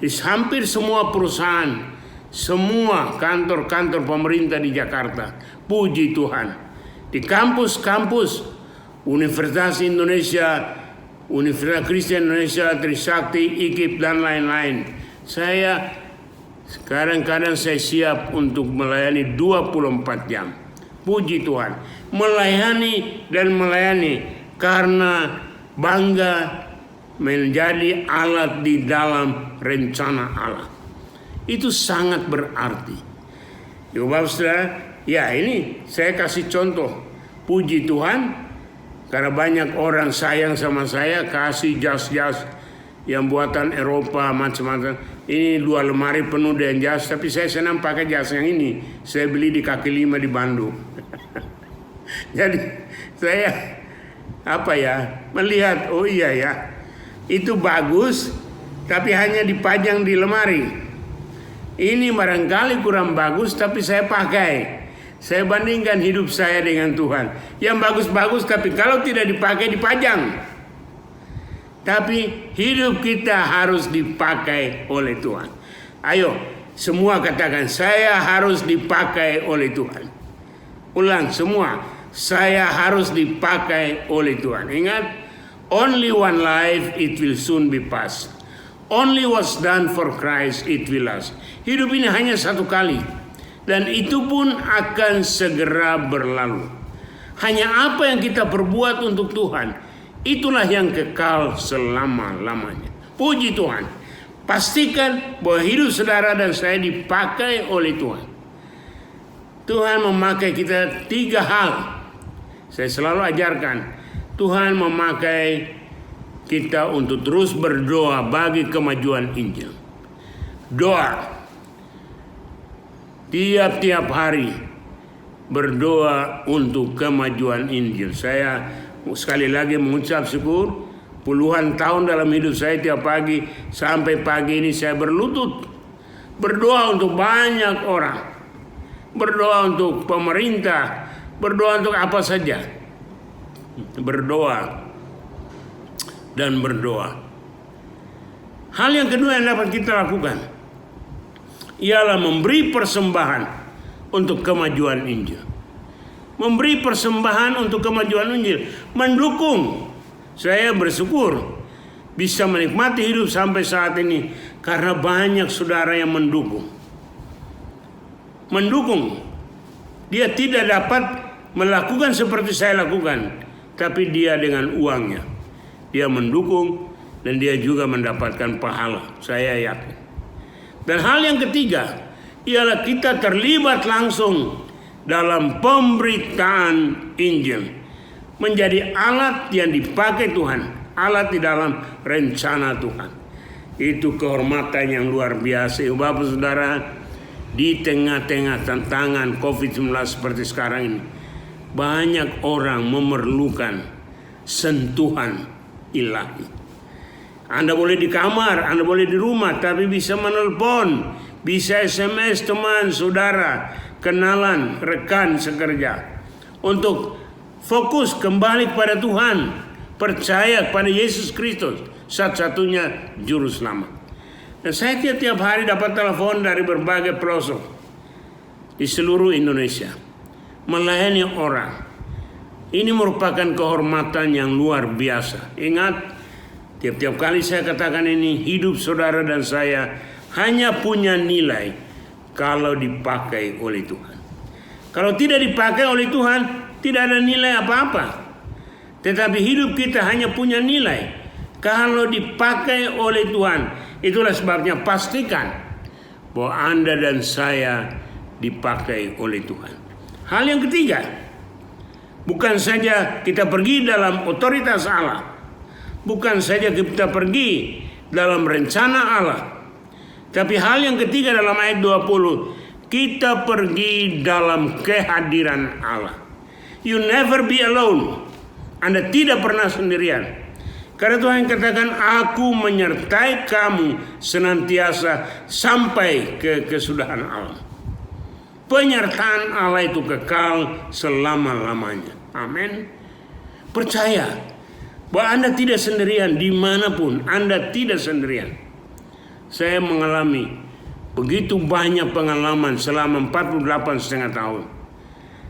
Speaker 5: di hampir semua perusahaan, semua kantor-kantor pemerintah di Jakarta. Puji Tuhan. Di kampus-kampus Universitas Indonesia, Universitas Kristen Indonesia, Trisakti, IKIP, dan lain-lain. Saya kadang-kadang saya siap untuk melayani 24 jam. Puji Tuhan, melayani dan melayani karena bangga menjadi alat di dalam rencana Allah. Itu sangat berarti. Bapak Saudara, ya ini saya kasih contoh. Puji Tuhan, karena banyak orang sayang sama saya, kasih jas-jas yang buatan Eropa macam-macam. Ini 2 lemari penuh dengan jas, tapi saya senang pakai jas yang ini. Saya beli di kaki 5 di Bandung. Jadi saya melihat, oh iya ya, itu bagus, tapi hanya dipajang di lemari. Ini barangkali kurang bagus, tapi saya pakai. Saya bandingkan hidup saya dengan Tuhan. Yang bagus-bagus, tapi kalau tidak dipakai, dipajang. Tapi hidup kita harus dipakai oleh Tuhan. Ayo, semua katakan, saya harus dipakai oleh Tuhan. Ulang semua, saya harus dipakai oleh Tuhan. Ingat, Only one life, it will soon be past. Only what's done for Christ, it will last. Hidup ini hanya satu kali, dan itu pun akan segera berlalu. Hanya apa yang kita perbuat untuk Tuhan, itulah yang kekal selama-lamanya. Puji Tuhan. Pastikan bahwa hidup saudara dan saya dipakai oleh Tuhan. Tuhan memakai kita 3 hal. Saya selalu ajarkan, Tuhan memakai kita untuk terus berdoa bagi kemajuan Injil. Doa. Tiap-tiap hari berdoa untuk kemajuan Injil. Saya sekali lagi mengucap syukur, puluhan tahun dalam hidup saya tiap pagi sampai pagi ini saya berlutut. Berdoa untuk banyak orang. Berdoa untuk pemerintah. Berdoa untuk apa saja. Berdoa dan berdoa. Hal yang kedua yang dapat kita lakukan ialah memberi persembahan untuk kemajuan Injil. Memberi persembahan untuk kemajuan Injil, mendukung. Saya bersyukur bisa menikmati hidup sampai saat ini karena banyak saudara yang mendukung. Dia tidak dapat melakukan seperti saya lakukan, tapi dia dengan uangnya. Dia mendukung dan dia juga mendapatkan pahala. Saya yakin. Dan hal yang ketiga ialah kita terlibat langsung dalam pemberitaan Injil. Menjadi alat yang dipakai Tuhan. Alat di dalam rencana Tuhan. Itu kehormatan yang luar biasa. Bapak saudara, di tengah-tengah tantangan COVID-19 seperti sekarang ini, banyak orang memerlukan sentuhan ilahi. Anda boleh di kamar, Anda boleh di rumah, tapi bisa menelpon, bisa SMS teman, saudara, kenalan, rekan sekerja, untuk fokus kembali kepada Tuhan, percaya kepada Yesus Kristus, satu-satunya juru selamat. Dan saya tiap hari dapat telepon dari berbagai pelosok di seluruh Indonesia, melayani orang. Ini merupakan kehormatan yang luar biasa. Ingat, tiap-tiap kali saya katakan ini, hidup saudara dan saya hanya punya nilai kalau dipakai oleh Tuhan. Kalau tidak dipakai oleh Tuhan, tidak ada nilai apa-apa. Tetapi hidup kita hanya punya nilai kalau dipakai oleh Tuhan. Itulah sebabnya pastikan bahwa Anda dan saya dipakai oleh Tuhan. Hal yang ketiga, bukan saja kita pergi dalam otoritas Allah, bukan saja kita pergi dalam rencana Allah, tapi hal yang ketiga dalam ayat 20, kita pergi dalam kehadiran Allah. You never be alone. Anda tidak pernah sendirian. Karena Tuhan katakan, aku menyertai kamu senantiasa sampai ke kesudahan alam. Penyertaan Allah itu kekal selama-lamanya. Amin. Percaya bahwa Anda tidak sendirian dimanapun. Anda tidak sendirian. Saya mengalami begitu banyak pengalaman selama 48,5 tahun.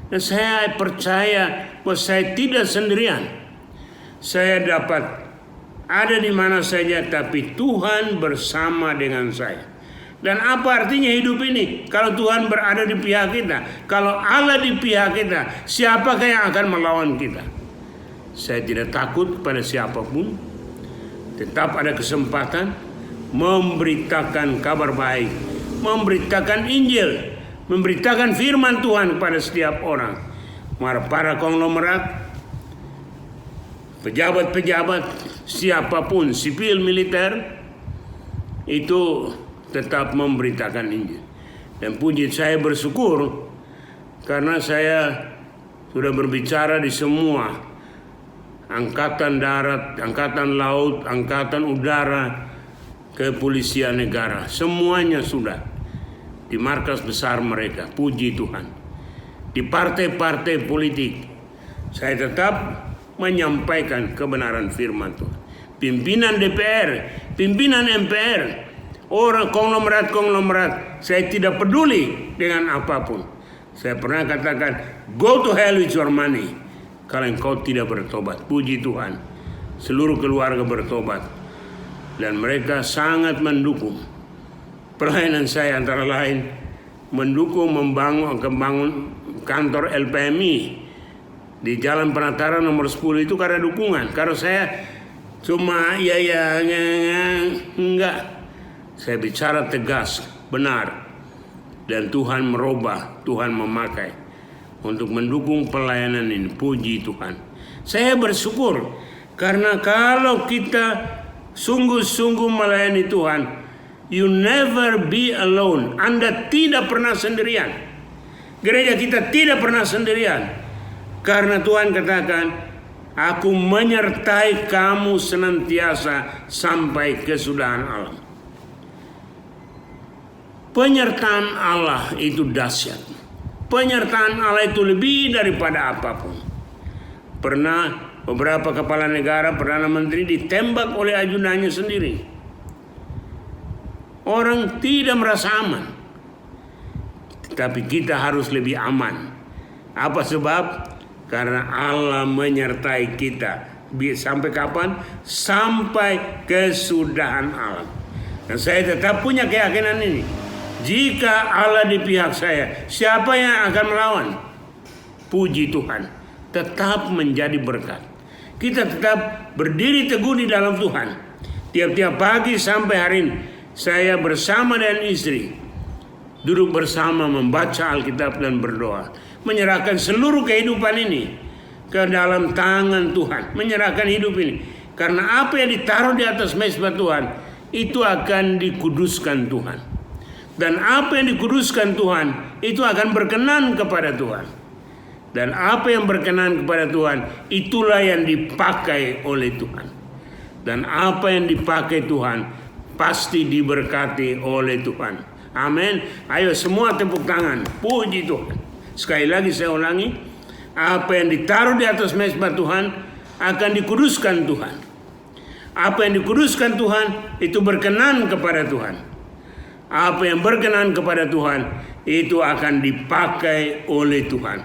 Speaker 5: Dan saya percaya bahwa saya tidak sendirian. Saya dapat ada di mana saja, tapi Tuhan bersama dengan saya. Dan apa artinya hidup ini? Kalau Tuhan berada di pihak kita, kalau Allah di pihak kita, siapakah yang akan melawan kita? Saya tidak takut pada siapapun. Tetap ada kesempatan memberitakan kabar baik, memberitakan Injil, memberitakan firman Tuhan kepada setiap orang. Para konglomerat, pejabat-pejabat, siapapun, sipil, militer, itu tetap memberitakan Injil. Dan puji, saya bersyukur karena saya sudah berbicara di semua angkatan darat, angkatan laut, angkatan udara, kepolisian negara. Semuanya sudah di markas besar mereka. Puji Tuhan. Di partai-partai politik, saya tetap menyampaikan kebenaran firman Tuhan. Pimpinan DPR, pimpinan MPR, orang konglomerat, saya tidak peduli dengan apapun. Saya pernah katakan, go to hell with your money, kalau engkau tidak bertobat. Puji Tuhan, seluruh keluarga bertobat. Dan mereka sangat mendukung pelayanan saya, antara lain mendukung membangun kantor LPMI di Jalan Penataran nomor 10 itu karena dukungan. Kalau saya cuma enggak. Saya bicara tegas, benar. Dan Tuhan merubah, Tuhan memakai untuk mendukung pelayanan ini. Puji Tuhan. Saya bersyukur karena kalau kita sungguh-sungguh melayani Tuhan, you never be alone. Anda tidak pernah sendirian. Gereja kita tidak pernah sendirian. Karena Tuhan katakan, aku menyertai kamu senantiasa sampai kesudahan alam. Penyertaan Allah itu dahsyat. Penyertaan Allah itu lebih daripada apapun. Pernah beberapa kepala negara, Perdana Menteri ditembak oleh ajudannya sendiri. Orang tidak merasa aman. Tapi kita harus lebih aman. Apa sebab? Karena Allah menyertai kita. Sampai kapan? Sampai kesudahan alam. Dan saya tetap punya keyakinan ini. Jika Allah di pihak saya, siapa yang akan melawan? Puji Tuhan. Tetap menjadi berkat. Kita tetap berdiri teguh di dalam Tuhan. Tiap-tiap pagi sampai hari ini, saya bersama dengan istri duduk bersama membaca Alkitab dan berdoa. Menyerahkan seluruh kehidupan ini ke dalam tangan Tuhan. Menyerahkan hidup ini. Karena apa yang ditaruh di atas mezbah Tuhan, itu akan dikuduskan Tuhan. Dan apa yang dikuduskan Tuhan, itu akan berkenan kepada Tuhan. Dan apa yang berkenan kepada Tuhan, itulah yang dipakai oleh Tuhan. Dan apa yang dipakai Tuhan, pasti diberkati oleh Tuhan. Amin. Ayo semua tepuk tangan. Puji Tuhan. Sekali lagi saya ulangi. Apa yang ditaruh di atas mezbah Tuhan, akan dikuduskan Tuhan. Apa yang dikuduskan Tuhan, itu berkenan kepada Tuhan. Apa yang berkenan kepada Tuhan, itu akan dipakai oleh Tuhan.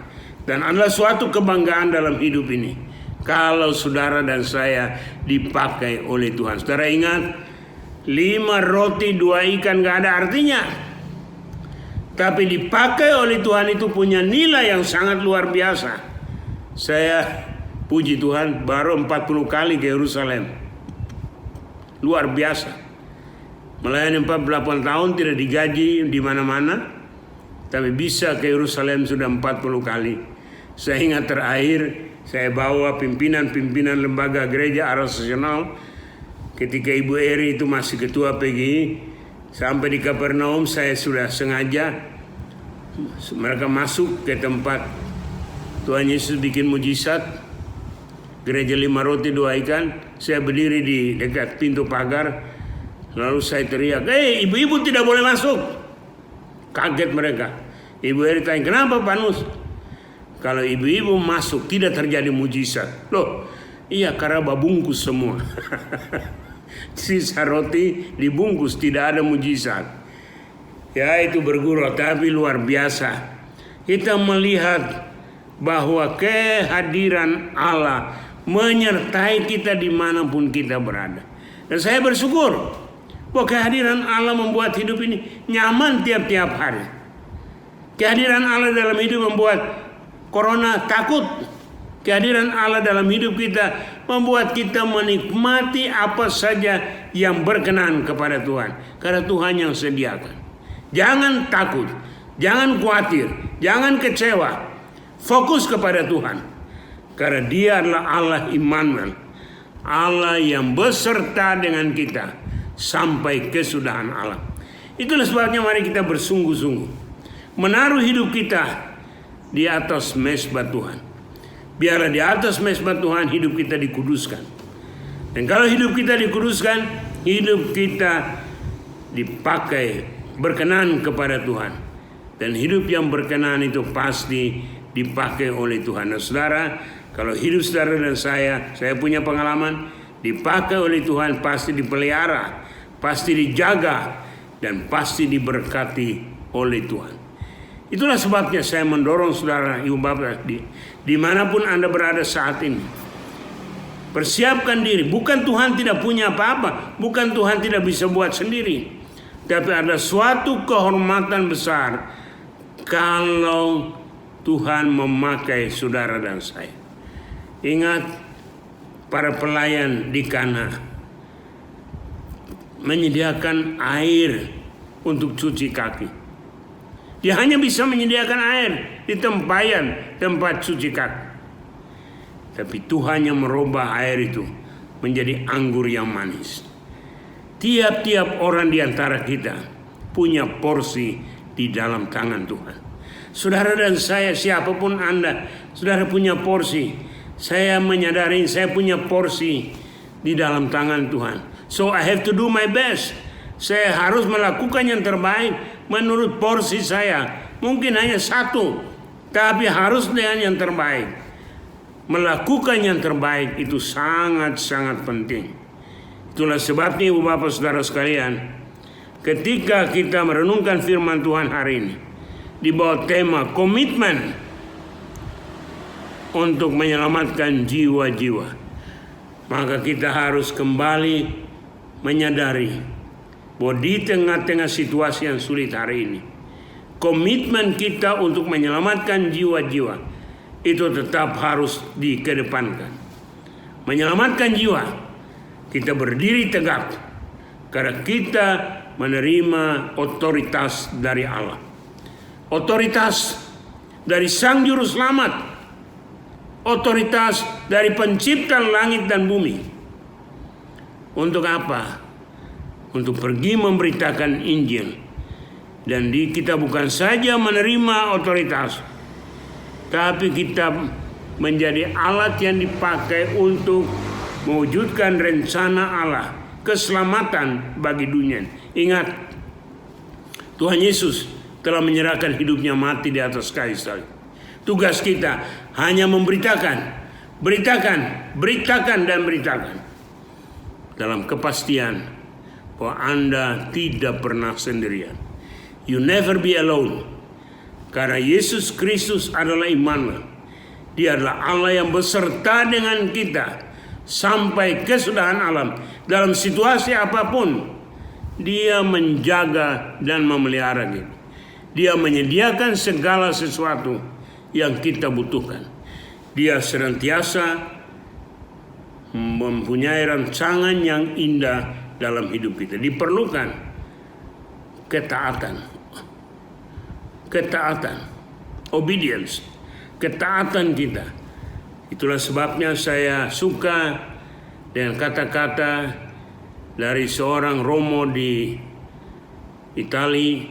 Speaker 5: Dan adalah suatu kebanggaan dalam hidup ini. Kalau saudara dan saya dipakai oleh Tuhan. Saudara ingat, 5 roti 2 ikan gak ada artinya. Tapi dipakai oleh Tuhan itu punya nilai yang sangat luar biasa. Saya puji Tuhan baru 40 kali ke Yerusalem. Luar biasa. Melayani 48 tahun tidak digaji di mana-mana. Tapi bisa ke Yerusalem sudah 40 kali. Saya ingat terakhir saya bawa pimpinan-pimpinan lembaga gereja Aras Nasional ketika Ibu Eri itu masih ketua PGI. Sampai di Kapernaum saya sudah sengaja mereka masuk ke tempat Tuhan Yesus bikin mujizat. Gereja 5 roti 2 ikan. Saya berdiri di dekat pintu pagar. Lalu saya teriak, ibu-ibu tidak boleh masuk. Kaget mereka. Ibu Eri tanya, kenapa Pak Nus? Kalau ibu-ibu masuk tidak terjadi mujizat. Loh, iya karena babungkus semua. Sisa roti dibungkus, tidak ada mujizat. Ya itu bergurau, tapi luar biasa. Kita melihat bahwa kehadiran Allah menyertai kita dimanapun kita berada. Dan saya bersyukur bahwa kehadiran Allah membuat hidup ini nyaman tiap-tiap hari. Kehadiran Allah dalam hidup membuat corona takut. Kehadiran Allah dalam hidup kita membuat kita menikmati apa saja yang berkenan kepada Tuhan. Karena Tuhan yang sediakan. Jangan takut, jangan khawatir, jangan kecewa. Fokus kepada Tuhan. Karena Dia adalah Allah Immanuel. Allah yang beserta dengan kita sampai kesudahan alam. Itulah sebabnya mari kita bersungguh-sungguh menaruh hidup kita di atas mezbah Tuhan. Biarlah di atas mezbah Tuhan hidup kita dikuduskan. Dan kalau hidup kita dikuduskan, hidup kita dipakai berkenan kepada Tuhan. Dan hidup yang berkenan itu pasti dipakai oleh Tuhan. Nah, saudara, kalau hidup saudara dan saya punya pengalaman, dipakai oleh Tuhan pasti dipelihara, pasti dijaga, dan pasti diberkati oleh Tuhan. Itulah sebabnya saya mendorong saudara, ibu bapak, dimanapun Anda berada saat ini. Persiapkan diri. Bukan Tuhan tidak punya apa-apa, bukan Tuhan tidak bisa buat sendiri, tapi ada suatu kehormatan besar kalau Tuhan memakai saudara dan saya. Ingat para pelayan di Kana menyediakan air untuk cuci kaki. Dia hanya bisa menyediakan air di tempayan tempat cuci kaki. Tapi Tuhan yang merubah air itu menjadi anggur yang manis. Tiap-tiap orang di antara kita punya porsi di dalam tangan Tuhan. Saudara dan saya, siapapun Anda, saudara punya porsi. Saya menyadari saya punya porsi di dalam tangan Tuhan. So I have to do my best. Saya harus melakukan yang terbaik menurut porsi saya. Mungkin hanya satu, tapi harus dengan yang terbaik. Melakukan yang terbaik itu sangat-sangat penting. Itulah sebabnya Ibu Bapak Saudara sekalian, ketika kita merenungkan firman Tuhan hari ini di bawah tema komitmen untuk menyelamatkan jiwa-jiwa, maka kita harus kembali menyadari bahwa di tengah-tengah situasi yang sulit hari ini, komitmen kita untuk menyelamatkan jiwa-jiwa itu tetap harus dikedepankan. Menyelamatkan jiwa, kita berdiri tegak karena kita menerima otoritas dari Allah, otoritas dari Sang Juru Selamat, otoritas dari Pencipta langit dan bumi. Untuk apa? Untuk pergi memberitakan Injil. Dan kita bukan saja menerima otoritas, tapi kita menjadi alat yang dipakai untuk mewujudkan rencana Allah, keselamatan bagi dunia. Ingat, Tuhan Yesus telah menyerahkan hidupnya mati di atas kayu salib. Tugas kita hanya memberitakan, beritakan dan beritakan. Dalam kepastian bahwa Anda tidak pernah sendirian. You never be alone. Karena Yesus Kristus adalah Immanuel. Dia adalah Allah yang beserta dengan kita sampai kesudahan alam. Dalam situasi apapun, Dia menjaga dan memelihara kita. Dia menyediakan segala sesuatu yang kita butuhkan. Dia senantiasa mempunyai rancangan yang indah dalam hidup kita. Diperlukan ketaatan, obedience, ketaatan kita. Itulah sebabnya saya suka dengan kata-kata dari seorang Romo di Italia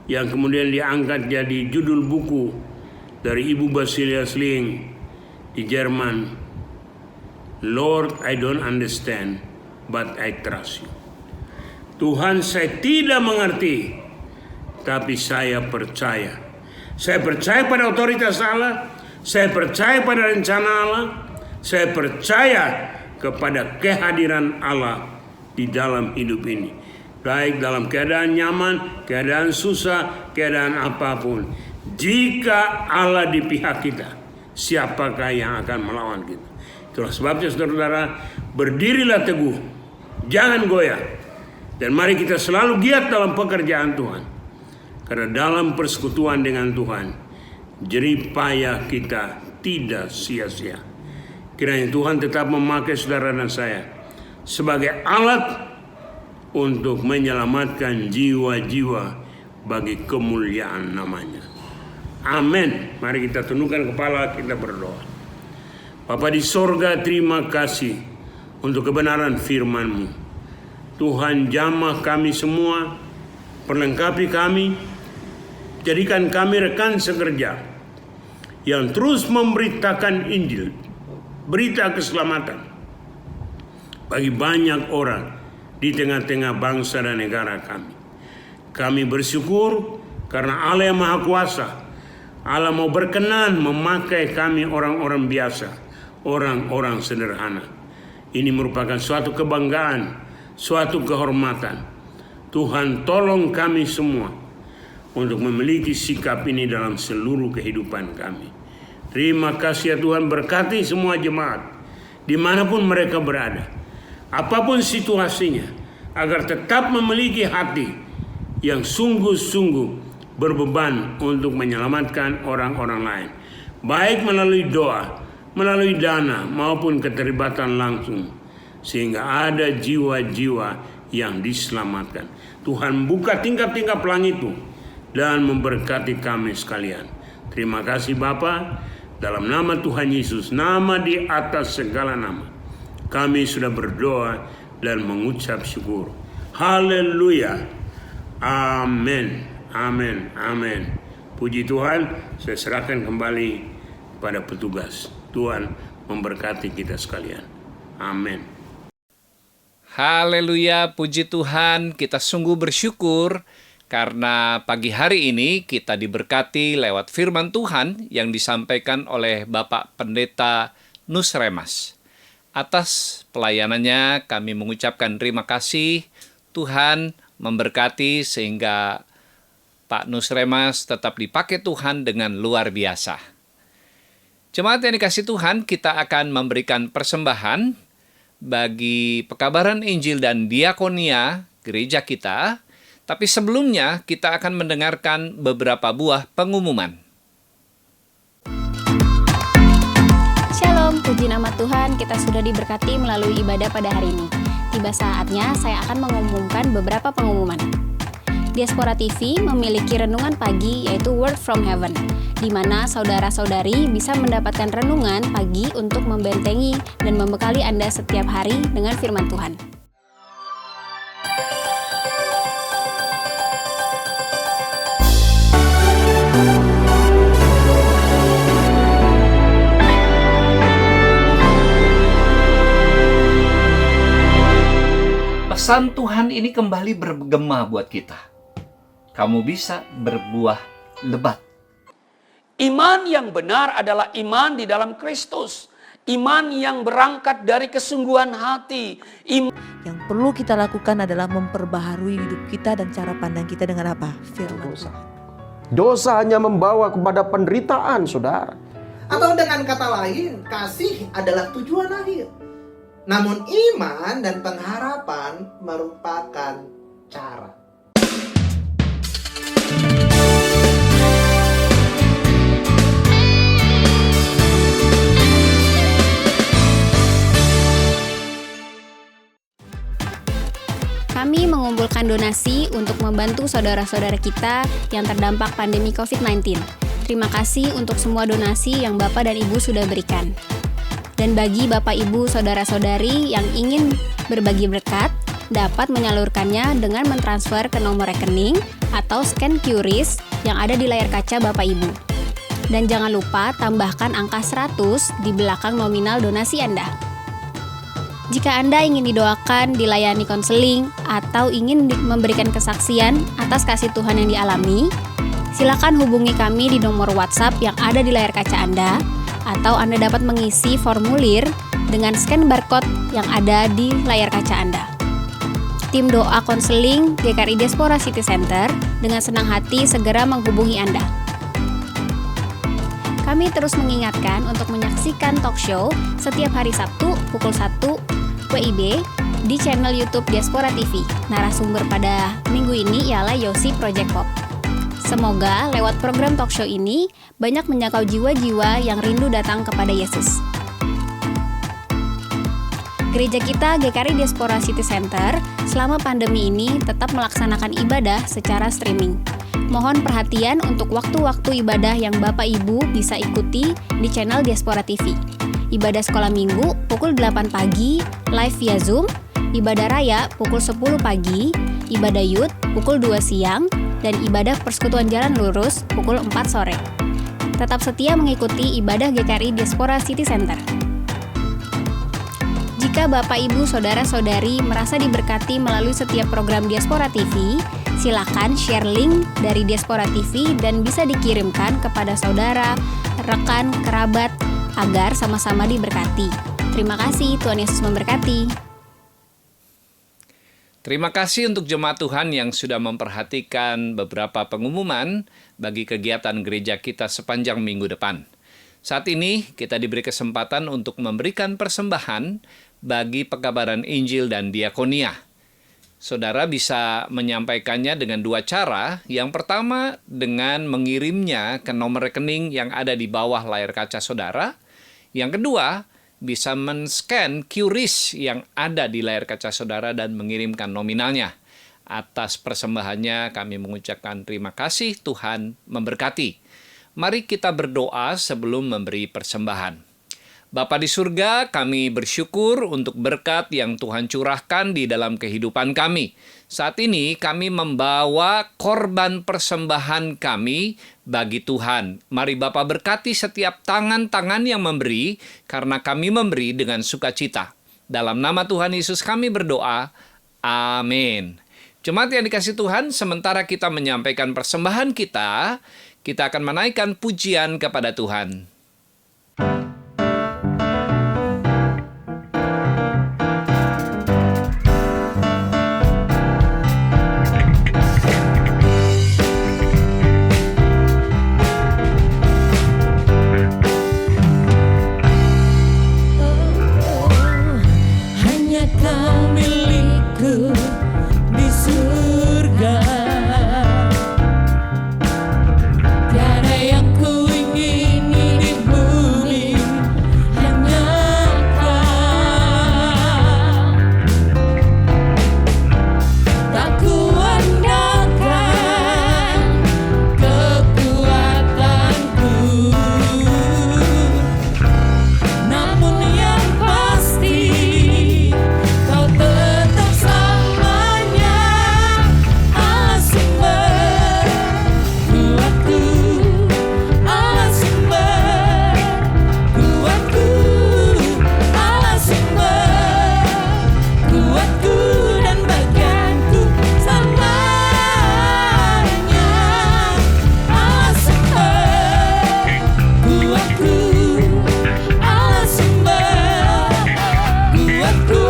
Speaker 5: yang kemudian diangkat jadi judul buku dari Ibu Basilia Sling di Jerman. Lord, I don't understand, but I trust you. Tuhan, saya tidak mengerti, tapi saya percaya. Saya percaya pada otoritas Allah. Saya percaya pada rencana Allah. Saya percaya kepada kehadiran Allah di dalam hidup ini. Baik dalam keadaan nyaman, keadaan susah, keadaan apapun. Jika Allah di pihak kita, siapakah yang akan melawan kita? Itulah sebabnya saudara-saudara, berdirilah teguh. Jangan goyah. Dan mari kita selalu giat dalam pekerjaan Tuhan. Karena dalam persekutuan dengan Tuhan, jerih payah kita tidak sia-sia. Kiranya Tuhan tetap memakai saudara dan saya sebagai alat untuk menyelamatkan jiwa-jiwa bagi kemuliaan namanya. Amin. Mari kita tundukkan kepala, kita berdoa. Bapa di sorga, terima kasih untuk kebenaran firman-Mu. Tuhan, jamah kami semua, perlengkapi kami, jadikan kami rekan sekerja yang terus memberitakan Injil, berita keselamatan bagi banyak orang di tengah-tengah bangsa dan negara kami. Kami bersyukur karena Allah yang Maha Kuasa, Allah mau berkenan memakai kami orang-orang biasa, orang-orang sederhana. Ini merupakan suatu kebanggaan, suatu kehormatan. Tuhan, tolong kami semua untuk memiliki sikap ini dalam seluruh kehidupan kami. Terima kasih ya Tuhan, berkati semua jemaat dimanapun mereka berada, apapun situasinya, agar tetap memiliki hati yang sungguh-sungguh berbeban untuk menyelamatkan orang-orang lain, baik melalui doa, melalui dana, maupun keterlibatan langsung, sehingga ada jiwa-jiwa yang diselamatkan. Tuhan buka tingkap-tingkap langit itu dan memberkati kami sekalian. Terima kasih Bapa, dalam nama Tuhan Yesus, nama di atas segala nama, kami sudah berdoa dan mengucap syukur. Haleluya. Amin. Amin. Amin. Puji Tuhan, saya serahkan kembali pada petugas. Tuhan memberkati kita sekalian. Amin.
Speaker 1: Haleluya, puji Tuhan, kita sungguh bersyukur karena pagi hari ini kita diberkati lewat firman Tuhan yang disampaikan oleh Bapak Pendeta Nusremas. Atas pelayanannya kami mengucapkan terima kasih. Tuhan memberkati sehingga Pak Nusremas tetap dipakai Tuhan dengan luar biasa. Jemaat yang dikasih Tuhan, kita akan memberikan persembahan bagi pekabaran Injil dan diakonia gereja kita. Tapi sebelumnya kita akan mendengarkan beberapa buah pengumuman.
Speaker 6: Shalom, puji nama Tuhan, kita sudah diberkati melalui ibadah pada hari ini. Tiba saatnya saya akan mengumumkan beberapa pengumuman. Diaspora TV memiliki renungan pagi yaitu Word from Heaven, di mana saudara-saudari bisa mendapatkan renungan pagi untuk membentengi dan membekali Anda setiap hari dengan firman Tuhan.
Speaker 1: Pesan Tuhan ini kembali bergema buat kita. Kamu bisa berbuah lebat.
Speaker 7: Iman yang benar adalah iman di dalam Kristus. Iman yang berangkat dari kesungguhan hati.
Speaker 8: Yang perlu kita lakukan adalah memperbaharui hidup kita dan cara pandang kita dengan apa? Firman Tuhan.
Speaker 9: Dosa hanya membawa kepada penderitaan, saudara.
Speaker 10: Atau dengan kata lain, kasih adalah tujuan akhir. Namun iman dan pengharapan merupakan cara.
Speaker 6: Kami mengumpulkan donasi untuk membantu saudara-saudara kita yang terdampak pandemi COVID-19. Terima kasih untuk semua donasi yang Bapak dan Ibu sudah berikan. Dan bagi Bapak, Ibu, Saudara-saudari yang ingin berbagi berkat, dapat menyalurkannya dengan mentransfer ke nomor rekening atau scan QRIS yang ada di layar kaca Bapak Ibu. Dan jangan lupa tambahkan angka 100 di belakang nominal donasi Anda. Jika Anda ingin didoakan, dilayani konseling, atau ingin memberikan kesaksian atas kasih Tuhan yang dialami, silakan hubungi kami di nomor WhatsApp yang ada di layar kaca Anda, atau Anda dapat mengisi formulir dengan scan barcode yang ada di layar kaca Anda. Tim doa konseling GKRI Diaspora City Center dengan senang hati segera menghubungi Anda. Kami terus mengingatkan untuk menyaksikan talk show setiap hari Sabtu pukul 1 WIB di channel YouTube Diaspora TV. Narasumber pada minggu ini ialah Yosi Project Pop. Semoga lewat program talk show ini banyak menjangkau jiwa-jiwa yang rindu datang kepada Yesus. Gereja kita GKRI Diaspora City Center selama pandemi ini tetap melaksanakan ibadah secara streaming. Mohon perhatian untuk waktu-waktu ibadah yang Bapak Ibu bisa ikuti di channel Diaspora TV. Ibadah sekolah minggu pukul 8 pagi live via Zoom, ibadah raya pukul 10 pagi, ibadah youth pukul 2 siang, dan ibadah persekutuan jalan lurus pukul 4 sore. Tetap setia mengikuti ibadah GKRI Diaspora City Center. Jika Bapak, Ibu, Saudara-saudari merasa diberkati melalui setiap program Diaspora TV, silakan share link dari Diaspora TV dan bisa dikirimkan kepada saudara, rekan, kerabat, agar sama-sama diberkati. Terima kasih, Tuhan Yesus memberkati.
Speaker 1: Terima kasih untuk jemaat Tuhan yang sudah memperhatikan beberapa pengumuman bagi kegiatan gereja kita sepanjang minggu depan. Saat ini kita diberi kesempatan untuk memberikan persembahan bagi pekabaran Injil dan diakonia. Saudara bisa menyampaikannya dengan dua cara. Yang pertama dengan mengirimnya ke nomor rekening yang ada di bawah layar kaca saudara. Yang kedua, bisa men-scan QRIS yang ada di layar kaca saudara dan mengirimkan nominalnya. Atas persembahannya kami mengucapkan terima kasih, Tuhan memberkati. Mari kita berdoa sebelum memberi persembahan. Bapa di surga, kami bersyukur untuk berkat yang Tuhan curahkan di dalam kehidupan kami. Saat ini kami membawa korban persembahan kami bagi Tuhan. Mari Bapa berkati setiap tangan-tangan yang memberi, karena kami memberi dengan sukacita. Dalam nama Tuhan Yesus kami berdoa. Amin. Jemaat yang dikasihi Tuhan, sementara kita menyampaikan persembahan kita akan menaikkan pujian kepada Tuhan.
Speaker 3: Hanya Kau milikku di surga. Tiada yang ku ingini di bumi, hanya Kau. Tak kuandalkan kekuatanku, namun yang pasti Kau tetap selamanya Allah sumber kuatku, Allah sumber kuatku, Allah sumber kuatku dan bagianku selamanya. Allah sumber kuatku, Allah sumber kuatku,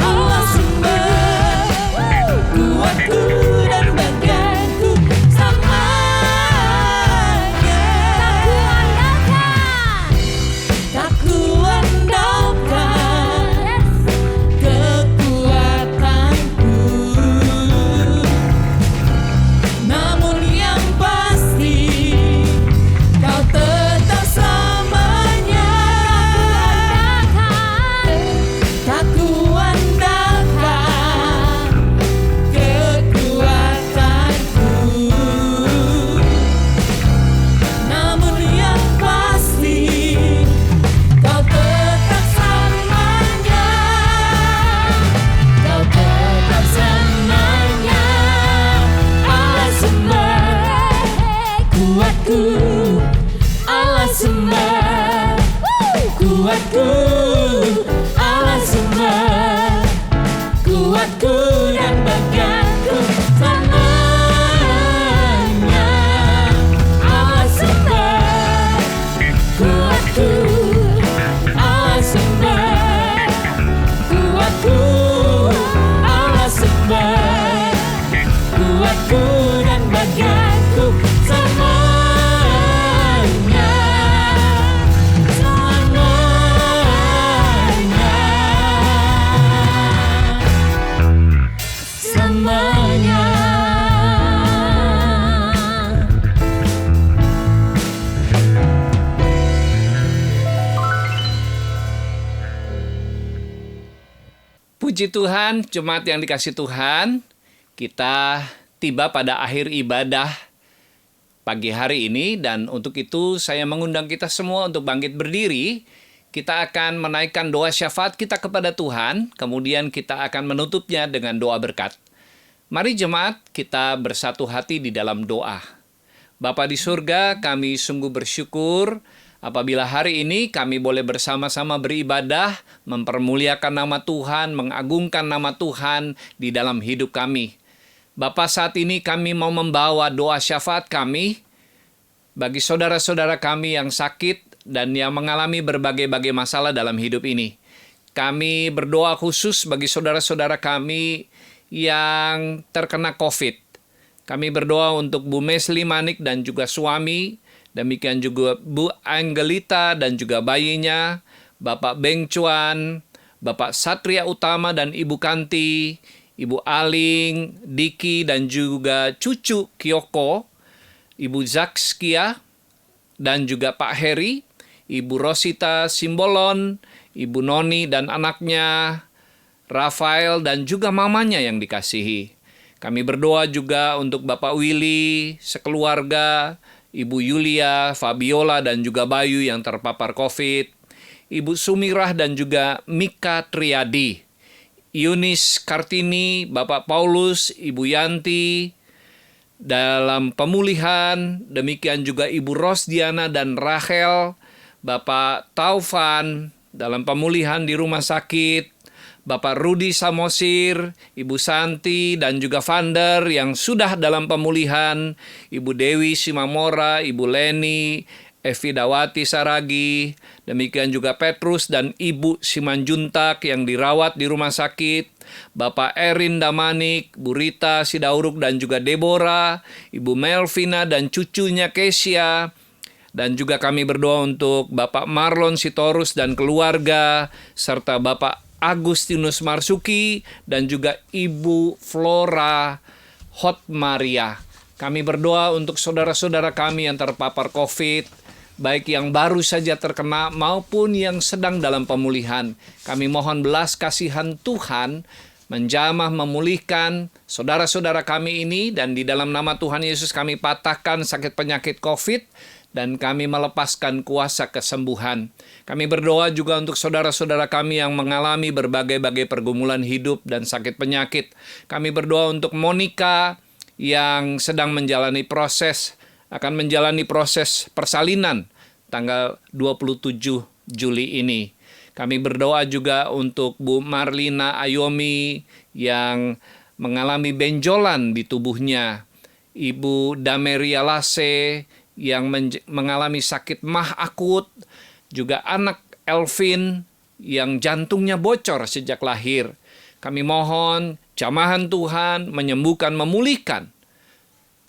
Speaker 3: Allah sumber kuatku dan bagianku selamanya. Tak kuandalkan kekuatanku, namun yang pasti Kau tetap selamanya. Tak kuandalkan kekuatanku, namun yang pasti Kau tetap selamanya. Kau tetap selamanya. Allah sumber kuatku, Allah sumber kuatku, Allah sumber kuatku dan bagianku selamanya. Allah sumber kuatku, Allah sumber kuatku, Allah sumber kuatku dan bagianku selamanya. Selamanya.
Speaker 1: Puji Tuhan, jemaat yang dikasihi Tuhan, kita tiba pada akhir ibadah pagi hari ini, dan untuk itu saya mengundang kita semua untuk bangkit berdiri. Kita akan menaikkan doa syafaat kita kepada Tuhan, kemudian kita akan menutupnya dengan doa berkat. Mari jemaat, kita bersatu hati di dalam doa. Bapa di surga, kami sungguh bersyukur apabila hari ini kami boleh bersama-sama beribadah, mempermuliakan nama Tuhan, mengagungkan nama Tuhan di dalam hidup kami. Bapa, saat ini kami mau membawa doa syafaat kami bagi saudara-saudara kami yang sakit dan yang mengalami berbagai-bagai masalah dalam hidup ini. Kami berdoa khusus bagi saudara-saudara kami yang terkena COVID. Kami berdoa untuk Bu Mesli Manik dan juga suami, Demikian juga Bu Angelita dan juga bayinya, Bapak Beng Chuan, Bapak Satria Utama dan Ibu Kanti, Ibu Aling, Diki dan juga cucu Kyoko, Ibu Zakskia dan juga Pak Heri, Ibu Rosita Simbolon, Ibu Noni dan anaknya, Rafael dan juga mamanya yang dikasihi. Kami berdoa juga untuk Bapak Willy, sekeluarga, Ibu Yulia, Fabiola dan juga Bayu yang terpapar COVID, Ibu Sumirah dan juga Mika Triadi, Yunis Kartini, Bapak Paulus, Ibu Yanti dalam pemulihan, demikian juga Ibu Rosdiana dan Rachel, Bapak Taufan dalam pemulihan di rumah sakit, Bapak Rudi Samosir, Ibu Santi, dan juga Vander yang sudah dalam pemulihan, Ibu Dewi Simamora, Ibu Leni, Evi Dawati Saragi, demikian juga Petrus dan Ibu Simanjuntak yang dirawat di rumah sakit, Bapak Erin Damanik, Bu Rita Sidauruk dan juga Deborah, Ibu Melvina dan cucunya Kesia, dan juga kami berdoa untuk Bapak Marlon Sitorus dan keluarga, serta Bapak Agustinus Marsuki dan juga Ibu Flora Hotmaria. Kami berdoa untuk saudara-saudara kami yang terpapar COVID, baik yang baru saja terkena maupun yang sedang dalam pemulihan. Kami mohon belas kasihan Tuhan menjamah memulihkan saudara-saudara kami ini, dan di dalam nama Tuhan Yesus kami patahkan sakit penyakit COVID dan kami melepaskan kuasa kesembuhan. Kami berdoa juga untuk saudara-saudara kami yang mengalami berbagai-bagai pergumulan hidup dan sakit penyakit. Kami berdoa untuk Monica yang sedang menjalani akan menjalani proses persalinan tanggal 27 Juli ini. Kami berdoa juga untuk Bu Marlina Ayomi yang mengalami benjolan di tubuhnya, Ibu Dameria Lase yang mengalami sakit mah akut, juga anak Elvin yang jantungnya bocor sejak lahir. Kami mohon jamahan Tuhan menyembuhkan, memulihkan.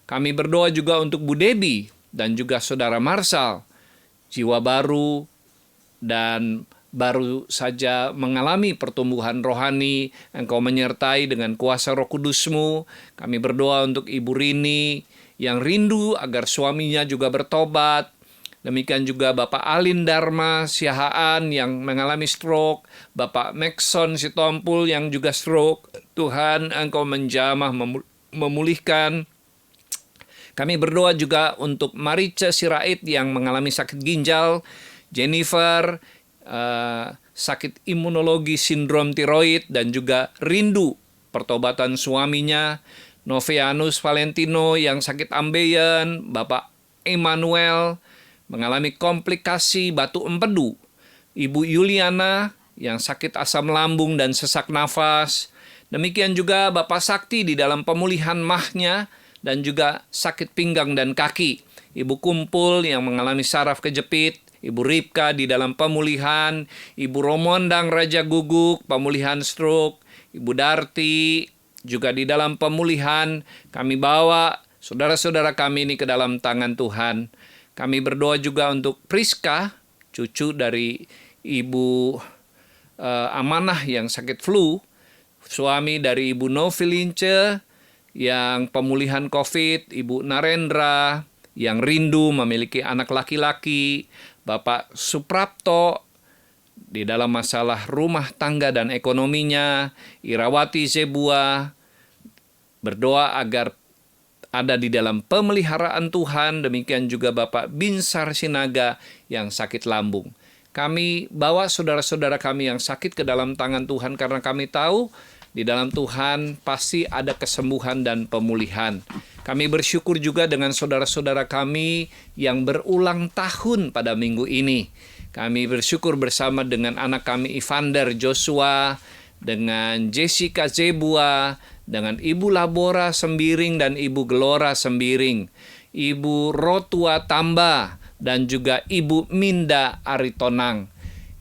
Speaker 1: Kami berdoa juga untuk Bu Debi dan juga Saudara Marsal, jiwa baru dan baru saja mengalami pertumbuhan rohani. Engkau menyertai dengan kuasa Roh Kudus-Mu. Kami berdoa untuk Ibu Rini yang rindu agar suaminya juga bertobat. Demikian juga Bapak Alin Dharma Siahaan yang mengalami stroke, Bapak Maxson Sitompul yang juga stroke. Tuhan, Engkau menjamah memulihkan. Kami berdoa juga untuk Marice Sirait yang mengalami sakit ginjal, Jennifer sakit imunologi sindrom tiroid dan juga rindu pertobatan suaminya, Novianus Valentino yang sakit ambeien, Bapak Emmanuel mengalami komplikasi batu empedu, Ibu Yuliana yang sakit asam lambung dan sesak nafas, demikian juga Bapak Sakti di dalam pemulihan mahnya dan juga sakit pinggang dan kaki, Ibu Kumpul yang mengalami saraf kejepit, Ibu Ripka di dalam pemulihan, Ibu Romondang Raja Guguk pemulihan stroke, Ibu Darti juga di dalam pemulihan. Kami bawa saudara-saudara kami ini ke dalam tangan Tuhan. Kami berdoa juga untuk Priska, cucu dari Ibu Amanah yang sakit flu, suami dari Ibu Novilince yang pemulihan COVID, Ibu Narendra yang rindu memiliki anak laki-laki, Bapak Suprapto di dalam masalah rumah tangga dan ekonominya, Irawati Zebua berdoa agar ada di dalam pemeliharaan Tuhan, demikian juga Bapak Binsar Sinaga yang sakit lambung. Kami bawa saudara-saudara kami yang sakit ke dalam tangan Tuhan karena kami tahu di dalam Tuhan pasti ada kesembuhan dan pemulihan. Kami bersyukur juga dengan saudara-saudara kami yang berulang tahun pada minggu ini. Kami bersyukur bersama dengan anak kami Evander Joshua, dengan Jessica Zebua, dengan Ibu Labora Sembiring dan Ibu Gelora Sembiring, Ibu Rotua Tamba, dan juga Ibu Minda Aritonang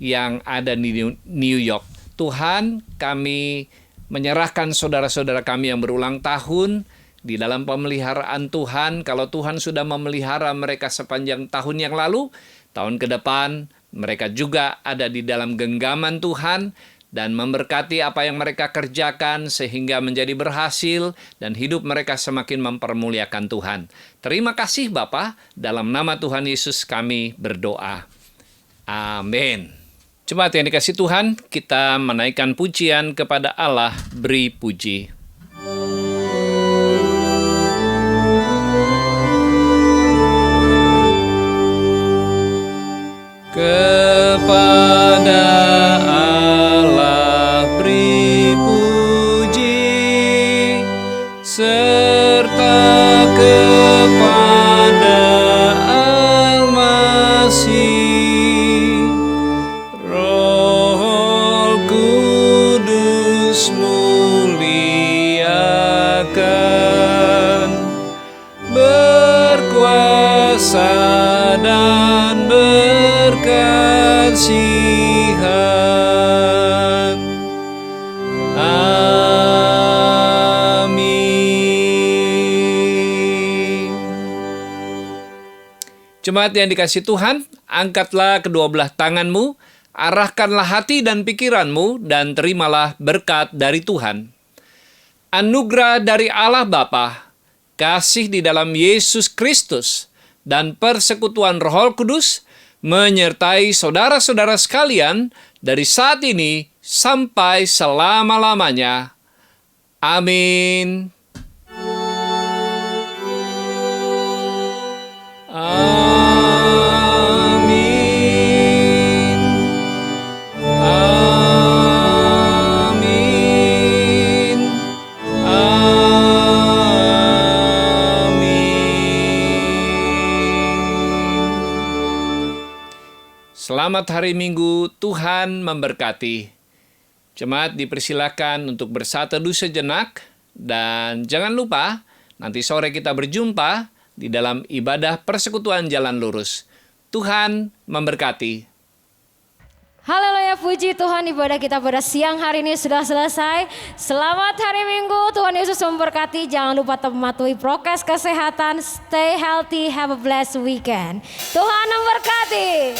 Speaker 1: yang ada di New York. Tuhan, kami menyerahkan saudara-saudara kami yang berulang tahun di dalam pemeliharaan Tuhan. Kalau Tuhan sudah memelihara mereka sepanjang tahun yang lalu, tahun ke depan mereka juga ada di dalam genggaman Tuhan dan memberkati apa yang mereka kerjakan sehingga menjadi berhasil dan hidup mereka semakin mempermuliakan Tuhan. Terima kasih Bapa, dalam nama Tuhan Yesus kami berdoa. Amin. Jemaat yang dikasihi Tuhan, kita menaikkan pujian kepada Allah, beri puji. Kepada Allah beri puji, serta kepada Al-Masih, Roh Kudus muliakan, berkuasa dan berkasihan. Amin. Jemaat yang dikasihi Tuhan, angkatlah kedua belah tanganmu, arahkanlah hati dan pikiranmu, dan terimalah berkat dari Tuhan. Anugerah dari Allah Bapa, kasih di dalam Yesus Kristus, dan persekutuan Roh Kudus menyertai saudara-saudara sekalian dari saat ini sampai selama-lamanya. Amin. Amin. Amin. Selamat hari Minggu, Tuhan memberkati. Jemaat dipersilakan untuk bersatu teduh sejenak, dan jangan lupa nanti sore kita berjumpa di dalam ibadah persekutuan jalan lurus. Tuhan memberkati.
Speaker 2: Haleluya, puji Tuhan, ibadah kita pada siang hari ini sudah selesai. Selamat hari Minggu, Tuhan Yesus memberkati. Jangan lupa tetap mematuhi prokes kesehatan. Stay healthy, have a blessed weekend. Tuhan memberkati.